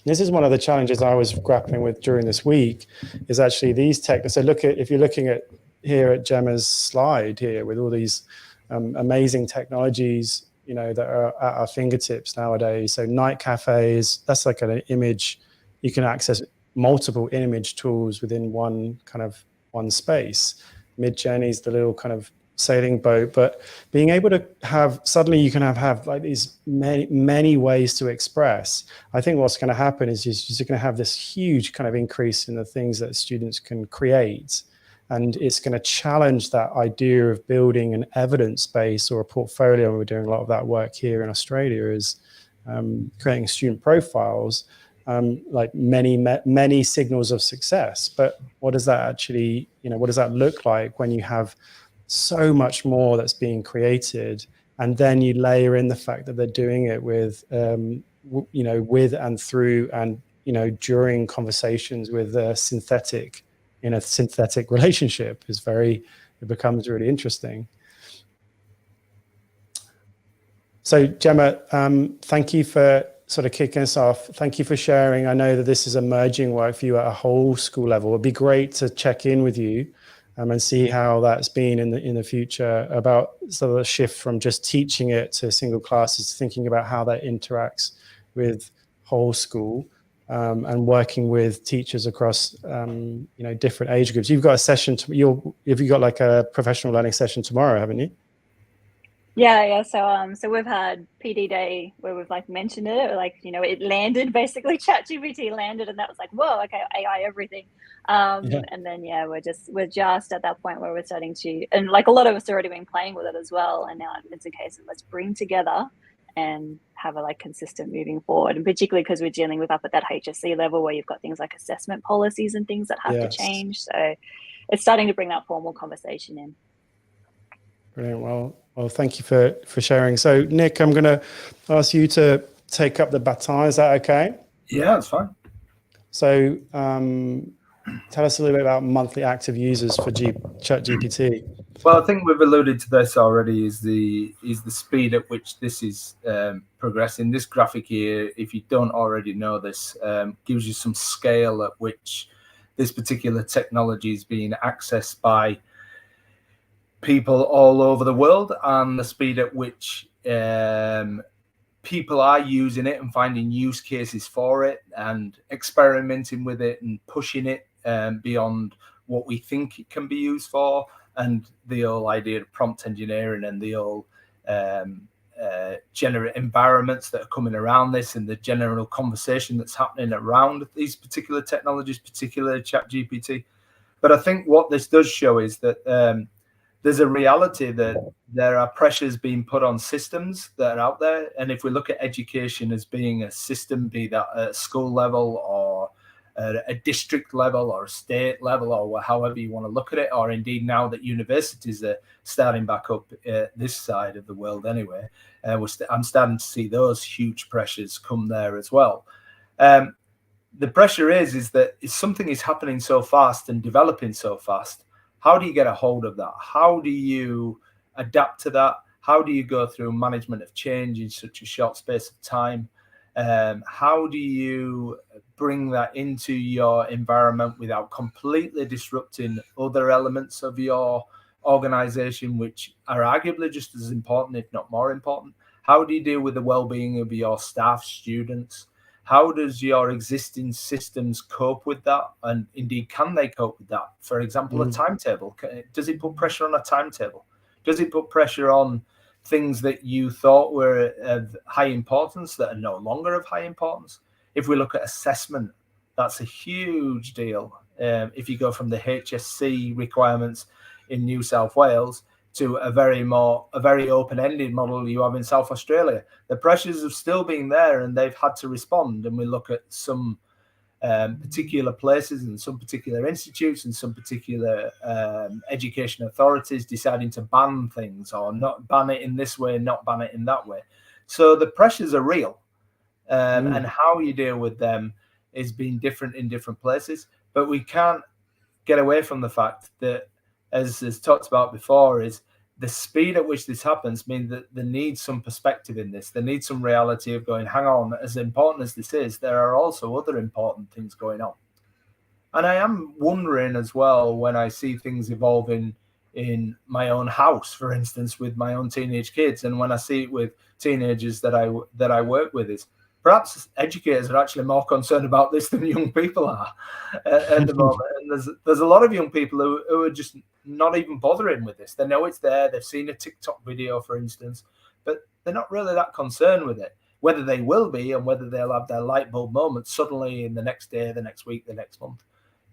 this is one of the challenges I was grappling with during this week, is actually these tech. So if you're looking at here at Gemma's slide here with all these amazing technologies, that are at our fingertips nowadays. So night cafes, that's like an image. You can access multiple image tools within one space. Mid-Journey's the little kind of sailing boat, but being able to suddenly you can have like these many ways to express. I think what's going to happen is you're going to have this huge kind of increase in the things that students can create. And it's going to challenge that idea of building an evidence base or a portfolio. We're doing a lot of that work here in Australia, is creating student profiles, like many signals of success. But what does that actually, what does that look like when you have so much more that's being created? And then you layer in the fact that they're doing it with, with and through and, during conversations with in a synthetic relationship it becomes really interesting. So Gemma, thank you for sort of kicking us off. Thank you for sharing. I know that this is emerging work for you at a whole school level. It'd be great to check in with you and see how that's been in the future, about sort of the shift from just teaching it to single classes, thinking about how that interacts with whole school. And working with teachers across, different age groups. You've got a session. You've got like a professional learning session tomorrow, haven't you? Yeah. So we've had PD Day where we've like mentioned it, like it landed basically. ChatGPT landed, and that was like, whoa, okay, AI everything. And then we're just at that point where we're starting to, and like a lot of us have already been playing with it as well. And now it's a case of let's bring together and have a like consistent moving forward, and particularly because we're dealing with up at that HSC level where you've got things like assessment policies and things that have to change. So it's starting to bring that formal conversation in. Brilliant. Well, thank you for sharing. So Nick, I'm going to ask you to take up the baton. Is that okay? Yeah, that's fine. So tell us a little bit about monthly active users for ChatGPT. Well, I think we've alluded to this already, is the speed at which this is progressing. This graphic here, if you don't already know this, gives you some scale at which this particular technology is being accessed by people all over the world, and the speed at which people are using it and finding use cases for it and experimenting with it and pushing it beyond what we think it can be used for. And the whole idea of prompt engineering and the whole generate environments that are coming around this, and the general conversation that's happening around these particular technologies, particularly ChatGPT. But I think what this does show is that there's a reality that there are pressures being put on systems that are out there. And if we look at education as being a system, be that at school level or a district level or a state level, or however you want to look at it, or indeed now that universities are starting back up this side of the world anyway, I'm starting to see those huge pressures come there as well. The pressure is that if something is happening so fast and developing so fast, how do you get a hold of that? How do you adapt to that? How do you go through management of change in such a short space of time? How do you bring that into your environment without completely disrupting other elements of your organization, which are arguably just as important, if not more important? How do you deal with the well-being of your staff, students? How does your existing systems cope with that? And indeed, can they cope with that? For example, a timetable. Does it put pressure on a timetable? Does it put pressure on things that you thought were of high importance that are no longer of high importance? If we look at assessment, that's a huge deal. If you go from the HSC requirements in New South Wales to a very open-ended model you have in South Australia, the pressures have still been there and they've had to respond. And we look at some particular places and some particular institutes and some particular education authorities deciding to ban things, or not ban it in this way, not ban it in that way. So the pressures are real, and how you deal with them is being different in different places. But we can't get away from the fact that, as talked about before, is the speed at which this happens means that there needs some perspective in this. There needs some reality of going, hang on, as important as this is, there are also other important things going on. And I am wondering as well, when I see things evolving in my own house, for instance, with my own teenage kids, and when I see it with teenagers that I work with, is perhaps educators are actually more concerned about this than young people are at the moment. And there's a lot of young people who are just not even bothering with this. They know it's there. They've seen a TikTok video, for instance, but they're not really that concerned with it. Whether they will be and whether they'll have their light bulb moment suddenly in the next day, the next week, the next month.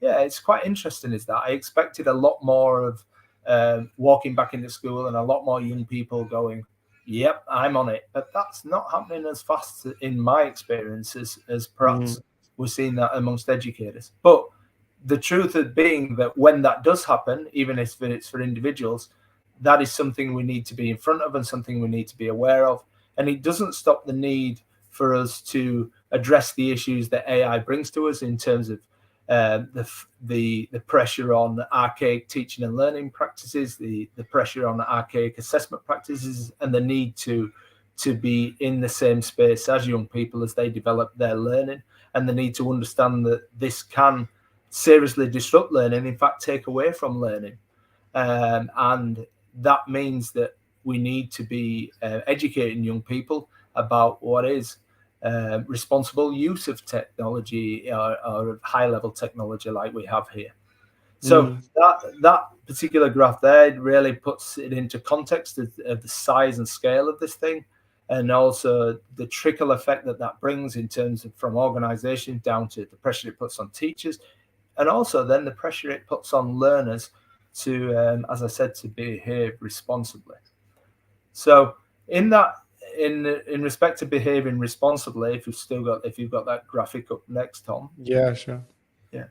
Yeah, it's quite interesting, is that I expected a lot more of walking back into school and a lot more young people going, yep, I'm on it. But that's not happening as fast in my experience as perhaps we're seeing that amongst educators. But the truth of being that when that does happen, even if it's for individuals, that is something we need to be in front of and something we need to be aware of. And it doesn't stop the need for us to address the issues that AI brings to us in terms of the pressure on archaic teaching and learning practices, the pressure on archaic assessment practices, and the need to be in the same space as young people as they develop their learning, and the need to understand that this can seriously disrupt learning, in fact, take away from learning. And that means that we need to be educating young people about what is responsible use of technology or high-level technology like we have here. So that particular graph there really puts it into context of the size and scale of this thing, and also the trickle effect that brings in terms of from organization down to the pressure it puts on teachers, and also then the pressure it puts on learners to, as I said, to behave responsibly. So in respect to behaving responsibly, if you've got that graphic up next, Tom. Yeah, sure. Yeah.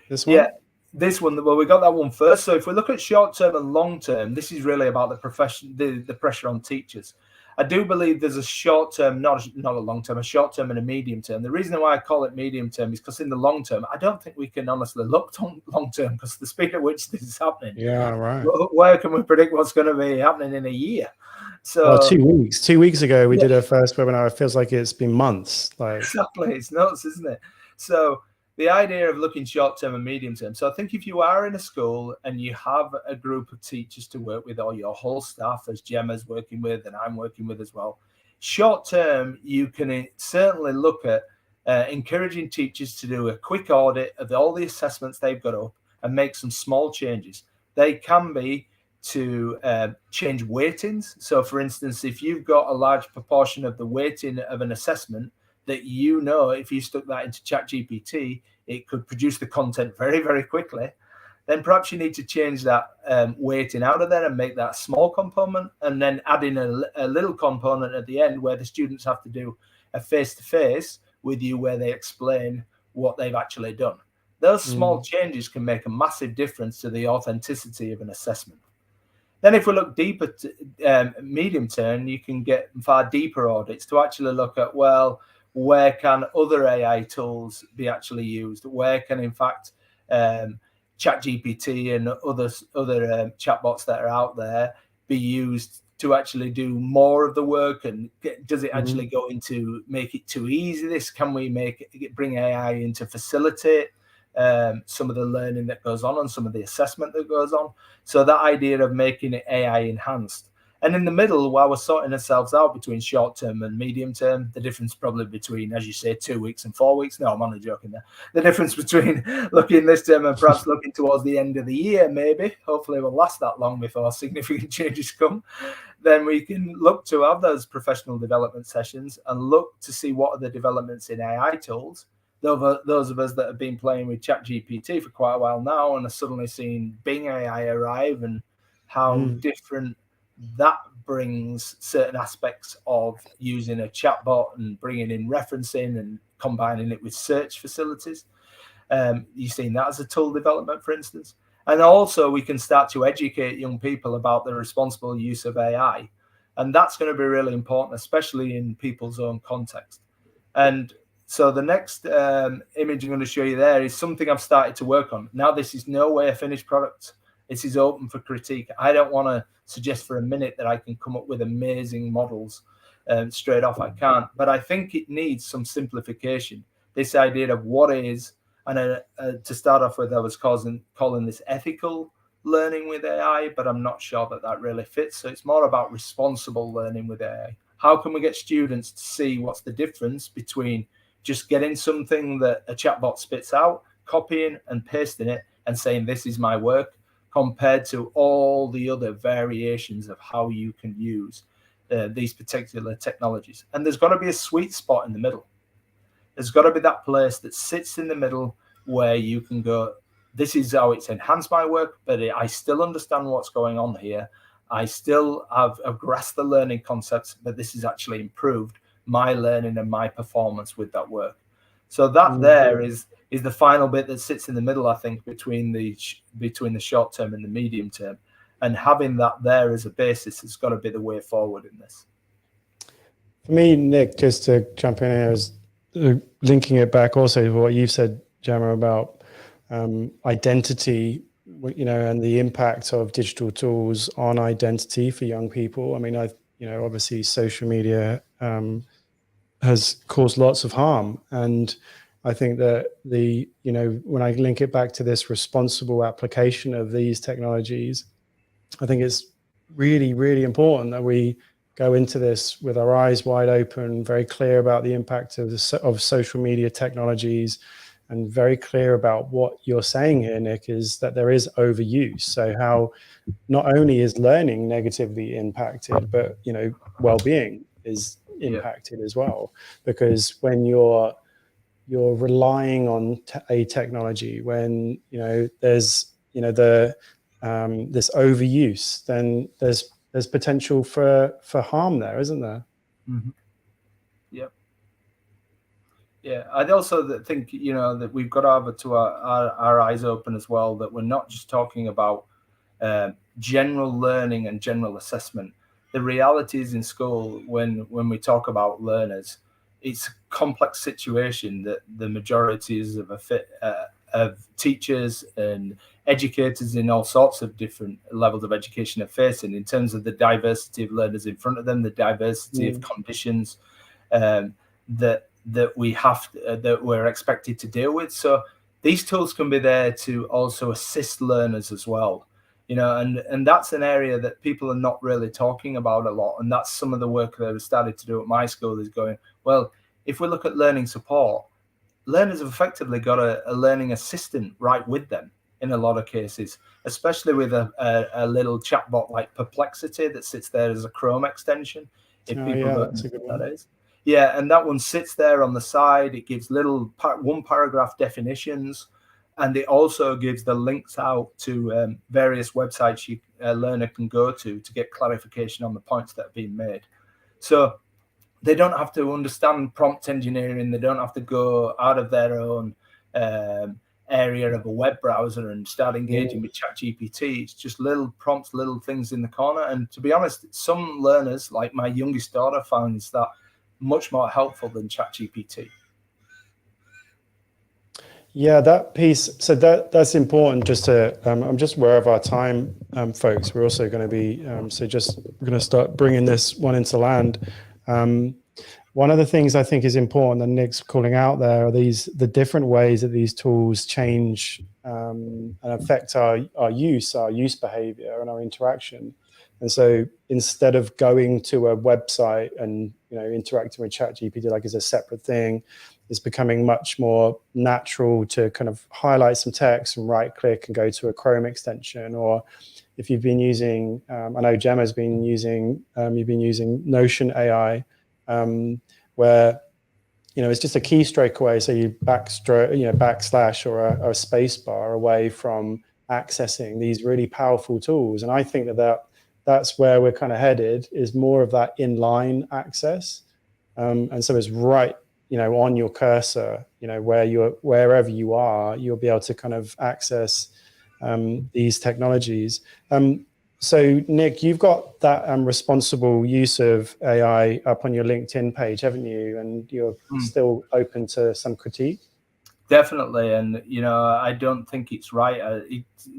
This one? Yeah, this one. Well, we got that one first. So if we look at short-term and long-term, this is really about the pressure on teachers. I do believe there's a short-term, not a long-term, a short-term and a medium-term. The reason why I call it medium-term is because in the long-term, I don't think we can honestly look long-term, because the speed at which this is happening. Yeah, right. Where can we predict what's going to be happening in a year? So 2 weeks. 2 weeks ago, we did our first webinar. It feels like it's been months. Exactly, it's nuts, isn't it? So the idea of looking short-term and medium-term. So I think if you are in a school and you have a group of teachers to work with, or your whole staff, as Gemma's working with and I'm working with as well, short-term, you can certainly look at encouraging teachers to do a quick audit of all the assessments they've got up and make some small changes. They can be to change weightings. So for instance, if you've got a large proportion of the weighting of an assessment that if you stuck that into ChatGPT, it could produce the content very, very quickly, then perhaps you need to change that weighting out of there and make that a small component, and then add in a little component at the end where the students have to do a face-to-face with you where they explain what they've actually done. Those small changes can make a massive difference to the authenticity of an assessment. Then if we look deeper to medium term, you can get far deeper audits to actually look at, well, where can other AI tools be actually used? Where can, in fact, ChatGPT and other chatbots that are out there be used to actually do more of the work, and does it actually go into make it too easy? Can we bring AI in to facilitate some of the learning that goes on and some of the assessment that goes on? So that idea of making it AI enhanced. And in the middle, while we're sorting ourselves out between short term and medium term, the difference probably between, as you say, 2 weeks and 4 weeks. No, I'm only joking there. The difference between looking this term and perhaps looking towards the end of the year, maybe, hopefully it will last that long before significant changes come. Then we can look to have those professional development sessions and look to see what are the developments in AI tools. Those of us that have been playing with ChatGPT for quite a while now and are suddenly seeing Bing AI arrive, and how different that brings certain aspects of using a chatbot and bringing in referencing and combining it with search facilities. You've seen that as a tool development, for instance. And also we can start to educate young people about the responsible use of AI. And that's going to be really important, especially in people's own context. And so the next image I'm going to show you there is something I've started to work on. Now, this is no way a finished product. This is open for critique. I don't want to suggest for a minute that I can come up with amazing models straight off. I can't. But I think it needs some simplification. This idea of what is, and to start off with, I was calling this ethical learning with AI, but I'm not sure that that really fits. So it's more about responsible learning with AI. How can we get students to see what's the difference between just getting something that a chatbot spits out, copying and pasting it and saying, this is my work, compared to all the other variations of how you can use these particular technologies. And there's got to be a sweet spot in the middle. There's got to be that place that sits in the middle where you can go, this is how it's enhanced my work, but I still understand what's going on here. I still have grasped the learning concepts, but this has actually improved my learning and my performance with that work. So that there is the final bit that sits in the middle, I think, between the short term and the medium term. And having that there as a basis has got to be the way forward in this. For me, Nick, just to jump in here, is linking it back also to what you've said, Gemma, about identity, and the impact of digital tools on identity for young people. I mean, obviously social media has caused lots of harm. And I think that when I link it back to this responsible application of these technologies, I think it's really, really important that we go into this with our eyes wide open, very clear about the impact of social media technologies, and very clear about what you're saying here, Nick, is that there is overuse. So how not only is learning negatively impacted, but well-being is impacted as well, because when you're relying on a technology, when there's this overuse, then there's potential for harm there, isn't there? Yeah, I'd also think that we've got to have our eyes open as well, that we're not just talking about general learning and general assessment. The reality is in school, when we talk about learners, it's a complex situation that the majorities of teachers and educators in all sorts of different levels of education are facing, in terms of the diversity of learners in front of them, the diversity of conditions that we're expected to deal with. So these tools can be there to also assist learners as well. And that's an area that people are not really talking about a lot. And that's some of the work that I've started to do at my school, is going, well, if we look at learning support, learners have effectively got a learning assistant right with them in a lot of cases, especially with a little chatbot like Perplexity that sits there as a Chrome extension. If people don't know what that is. Yeah, and that one sits there on the side. It gives little one paragraph definitions. And it also gives the links out to various websites a learner can go to get clarification on the points that are being made. So they don't have to understand prompt engineering. They don't have to go out of their own area of a web browser and start engaging with ChatGPT. It's just little prompts, little things in the corner. And to be honest, some learners, like my youngest daughter, finds that much more helpful than ChatGPT. Yeah, that piece. So that's important. Just to, I'm just aware of our time, folks. We're also going to be, we're going to start bringing this one into land. One of the things I think is important that Nick's calling out there are the different ways that these tools change and affect our use behavior, and our interaction. And so instead of going to a website and interacting with ChatGPT like as a separate thing, it's becoming much more natural to kind of highlight some text and right click and go to a Chrome extension. Or if you've been using, I know Gemma's been using, you've been using Notion AI, where it's just a keystroke away. So you backslash or a space bar away from accessing these really powerful tools. And I think that's where we're kind of headed, is more of that inline access. And so it's right, on your cursor, wherever you are, you'll be able to kind of access these technologies. So Nick, you've got that responsible use of AI up on your LinkedIn page, haven't you? And you're still open to some critique? Definitely. And, I don't think it's right.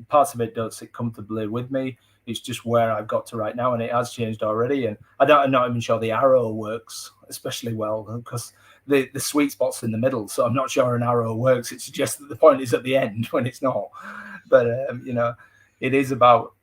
Parts of it don't sit comfortably with me. It's just where I've got to right now, and it has changed already. And I'm not even sure the arrow works especially well, because the sweet spot's in the middle. So I'm not sure an arrow works. It suggests that the point is at the end when it's not. But, it is about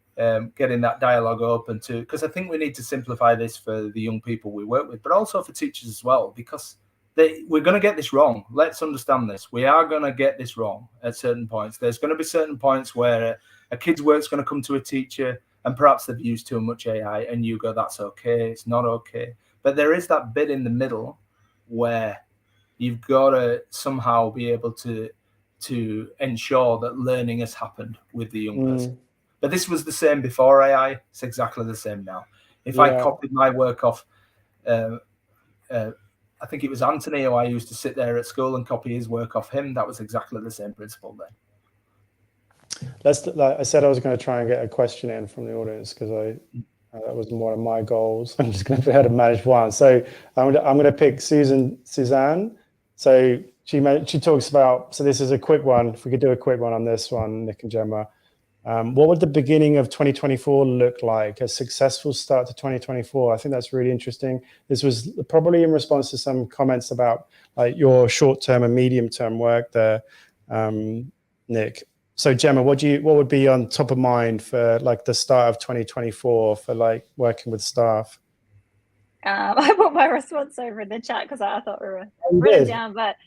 getting that dialogue open to, because I think we need to simplify this for the young people we work with, but also for teachers as well, because we're going to get this wrong. Let's understand this. We are going to get this wrong at certain points. There's going to be certain points where a kid's work's going to come to a teacher and perhaps they've used too much AI, and you go, that's okay, it's not okay. But there is that bit in the middle where you've got to somehow be able to ensure that learning has happened with the young person. But this was the same before AI. It's exactly the same now. If I copied my work off, I think it was Anthony, who I used to sit there at school and copy his work off him. That was exactly the same principle then. I said I was going to try and get a question in from the audience, because that was one of my goals. I'm just going to have to manage one. So I'm going to pick Suzanne. So she talks about, so this is a quick one. If we could do a quick one on this one, Nick and Gemma. What would the beginning of 2024 look like? A successful start to 2024? I think that's really interesting. This was probably in response to some comments about like your short-term and medium-term work there, Nick. So Gemma, what would be on top of mind for like the start of 2024 for like working with staff? I put my response over in the chat because I thought we were written down, but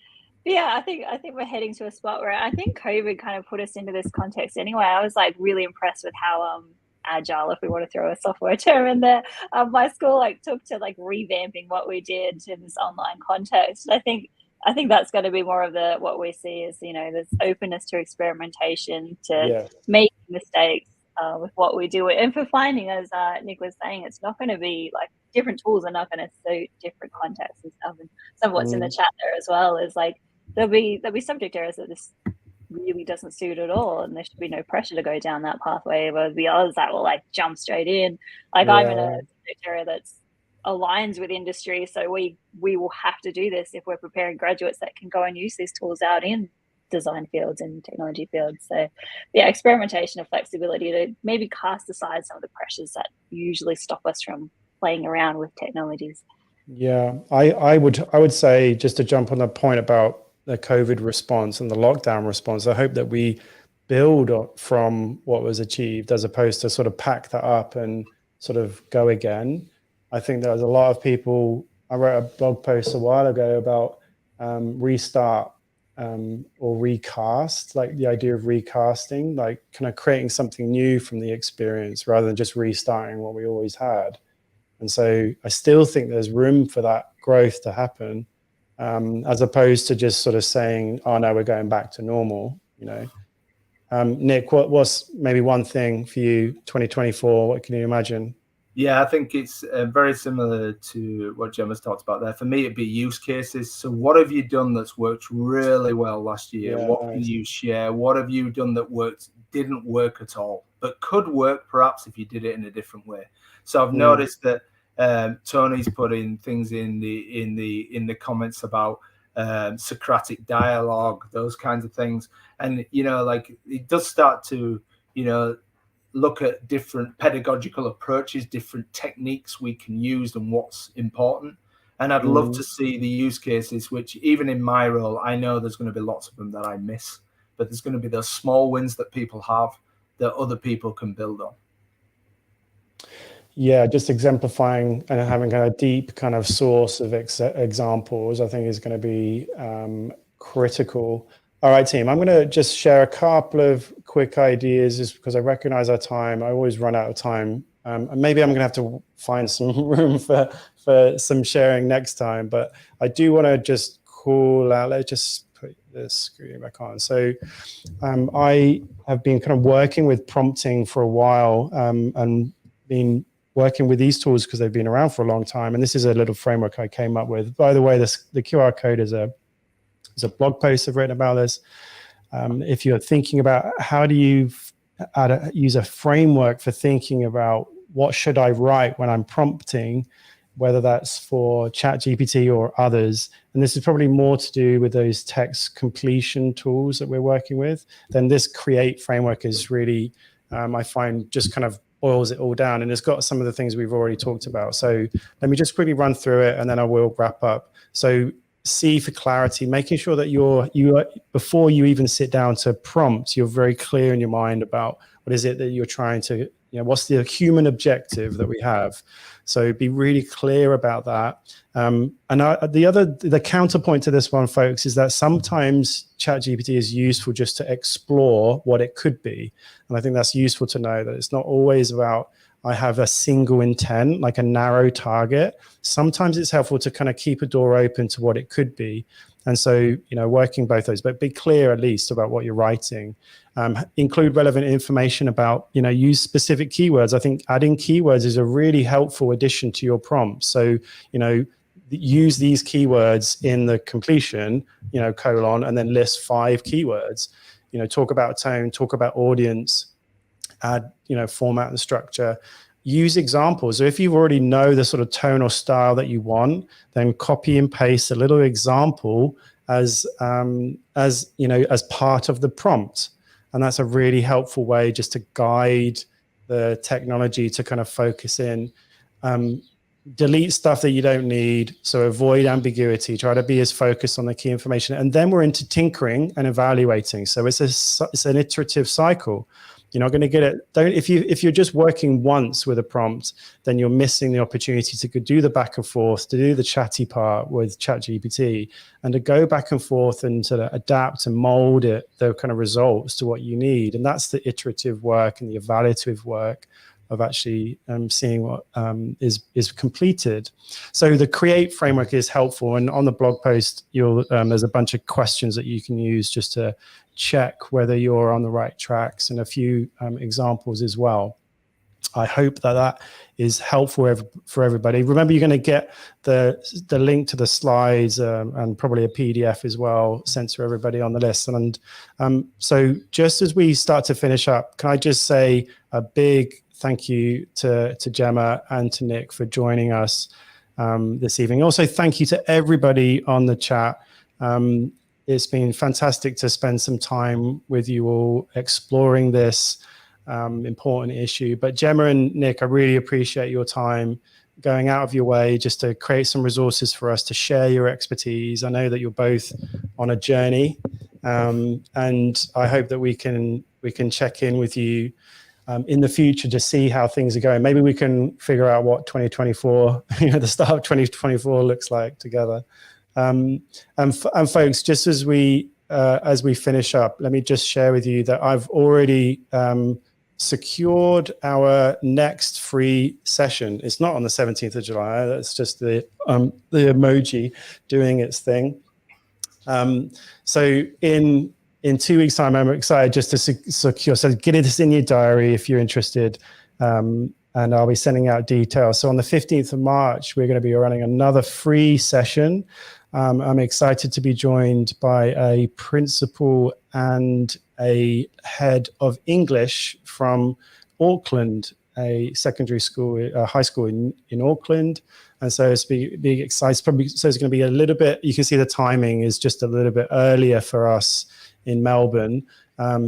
yeah, I think we're heading to a spot where I think COVID kind of put us into this context anyway. I was like really impressed with how agile, if we want to throw a software term in there, my school like took to like revamping what we did in this online context. And I think that's going to be more of what we see is, this openness to experimentation, to making mistakes with what we do. And for finding, as Nick was saying, it's not going to be like different tools are not going to suit different contexts and stuff. And some of what's in the chat there as well is like, there'll be subject areas that this really doesn't suit at all, and there should be no pressure to go down that pathway. There'll be others that will like jump straight in. Like I'm in a subject area that's aligns with industry, so we will have to do this if we're preparing graduates that can go and use these tools out in design fields and technology fields. So yeah, experimentation and flexibility to maybe cast aside some of the pressures that usually stop us from playing around with technologies. Yeah, I would say, just to jump on the point about the COVID response and the lockdown response, I hope that we build from what was achieved as opposed to sort of pack that up and sort of go again. I think there's a lot of people, I wrote a blog post a while ago about restart or recast, like the idea of recasting, like kind of creating something new from the experience rather than just restarting what we always had. And so I still think there's room for that growth to happen, as opposed to just sort of saying, oh no, we're going back to normal, Nick, what's maybe one thing for you, 2024, what can you imagine? Yeah, I think it's very similar to what Gemma's talked about there. For me, it'd be use cases. So what have you done that's worked really well last year? Yeah, what can you share? What have you done that didn't work at all, but could work perhaps if you did it in a different way? So I've noticed that Tony's put in things in the comments about Socratic dialogue, those kinds of things. And, you know, like it does start to, you know, look at different pedagogical approaches, different techniques we can use and what's important. And I'd love to see the use cases, which even in my role, I know there's going to be lots of them that I miss, but there's going to be those small wins that people have that other people can build on. Yeah, just exemplifying and having a deep kind of source of examples, I think is going to be critical. All right, team, I'm going to just share a couple of quick ideas just because I recognize our time. I always run out of time. And maybe I'm going to have to find some room for some sharing next time. But I do want to just call out, let's just put this screen back on. So I have been kind of working with prompting for a while and been working with these tools because they've been around for a long time. And this is a little framework I came up with. By the way, the QR code is a blog post I've written about this. If you're thinking about how do you use a framework for thinking about what should I write when I'm prompting, whether that's for ChatGPT or others, and this is probably more to do with those text completion tools that we're working with, then this Create framework is really, I find, just kind of boils it all down, and it's got some of the things we've already talked about. So let me just quickly run through it and then I will wrap up. So C for clarity, making sure that you before you even sit down to prompt, you're very clear in your mind about what is it that you're trying to, you know, what's the human objective that we have. So be really clear about that. And the counterpoint to this one, folks, is that sometimes ChatGPT is useful just to explore what it could be. And I think that's useful to know that it's not always about, I have a single intent, like a narrow target. Sometimes it's helpful to kind of keep a door open to what it could be. And so, you know, working both those, but be clear at least about what you're writing. Include relevant information about, you know, use specific keywords. I think adding keywords is a really helpful addition to your prompt. So, you know, use these keywords in the completion, you know, colon, and then list 5 keywords. You know, talk about tone, talk about audience, add, you know, format and structure. Use examples. So if you already know the sort of tone or style that you want, then copy and paste a little example as you know, as part of the prompt. And that's a really helpful way just to guide the technology to kind of focus in. Delete stuff that you don't need. So avoid ambiguity, try to be as focused on the key information. And then we're into tinkering and evaluating. So it's an iterative cycle. You're not going to get it. If you're just working once with a prompt, then you're missing the opportunity to do the back and forth, to do the chatty part with ChatGPT, and to go back and forth and to adapt and mold it, the kind of results to what you need. And that's the iterative work and the evaluative work of actually seeing what is completed. So the Create framework is helpful. And on the blog post, there's a bunch of questions that you can use just to check whether you're on the right tracks, and a few examples as well. I hope that is helpful for everybody. Remember, you're going to get the link to the slides and probably a PDF as well sent to everybody on the list. And so just as we start to finish up, can I just say a big thank you to Gemma and to Nick for joining us this evening. Also, thank you to everybody on the chat. It's been fantastic to spend some time with you all exploring this important issue. But Gemma and Nick, I really appreciate your time going out of your way just to create some resources for us to share your expertise. I know that you're both on a journey, and I hope that we can check in with you in the future to see how things are going. Maybe we can figure out what 2024, the start of 2024 looks like together. And folks, just as we finish up, let me just share with you that I've already secured our next free session. It's not on the 17th of July. That's just the emoji doing its thing. So in 2 weeks' time, I'm excited just to secure. So get this in your diary if you're interested. And I'll be sending out details. So on the 15th of March, we're going to be running another free session. I'm excited to be joined by a principal and a head of English from Auckland, a secondary school, a high school in Auckland. And so it's big excited. Probably, so it's going to be a little bit, you can see the timing is just a little bit earlier for us in Melbourne,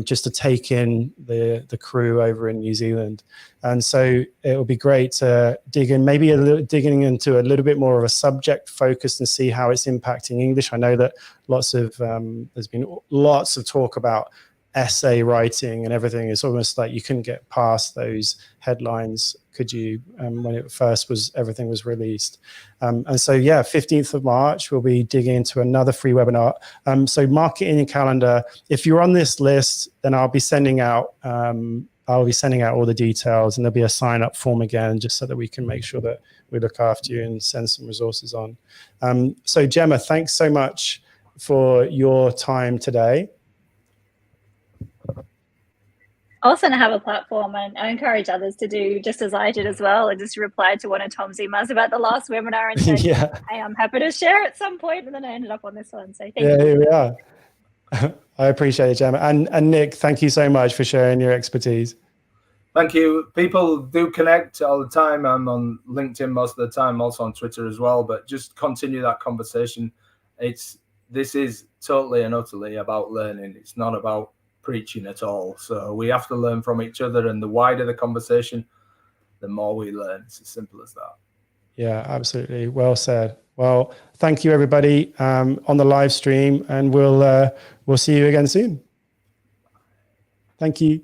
just to take in the crew over in New Zealand. And so it will be great to dig in, maybe digging into a little bit more of a subject focus and see how it's impacting English. I know that there's been lots of talk about essay writing and everything. It's almost like you couldn't get past those headlines, could you, when it first everything was released. And so, yeah, 15th of March, we'll be digging into another free webinar. So mark it in your calendar. If you're on this list, then I'll be sending out all the details, and there'll be a sign up form again, just so that we can make sure that we look after you and send some resources on. So Gemma, thanks so much for your time today. Awesome to have a platform, and I encourage others to do just as I did as well, and just replied to one of Tom's emails about the last webinar and said, yeah. Hey, I'm happy to share at some point, and then I ended up on this one. So thank you. Here we are. I appreciate it, Gemma. And Nick, thank you so much for sharing your expertise. Thank you. People do connect all the time. I'm on LinkedIn most of the time, also on Twitter as well, but just continue that conversation. This is totally and utterly about learning. It's not about preaching at all. So we have to learn from each other, and the wider the conversation, the more we learn. It's as simple as that. Yeah, absolutely. Well said. Well, thank you everybody on the live stream, and we'll see you again soon. Thank you.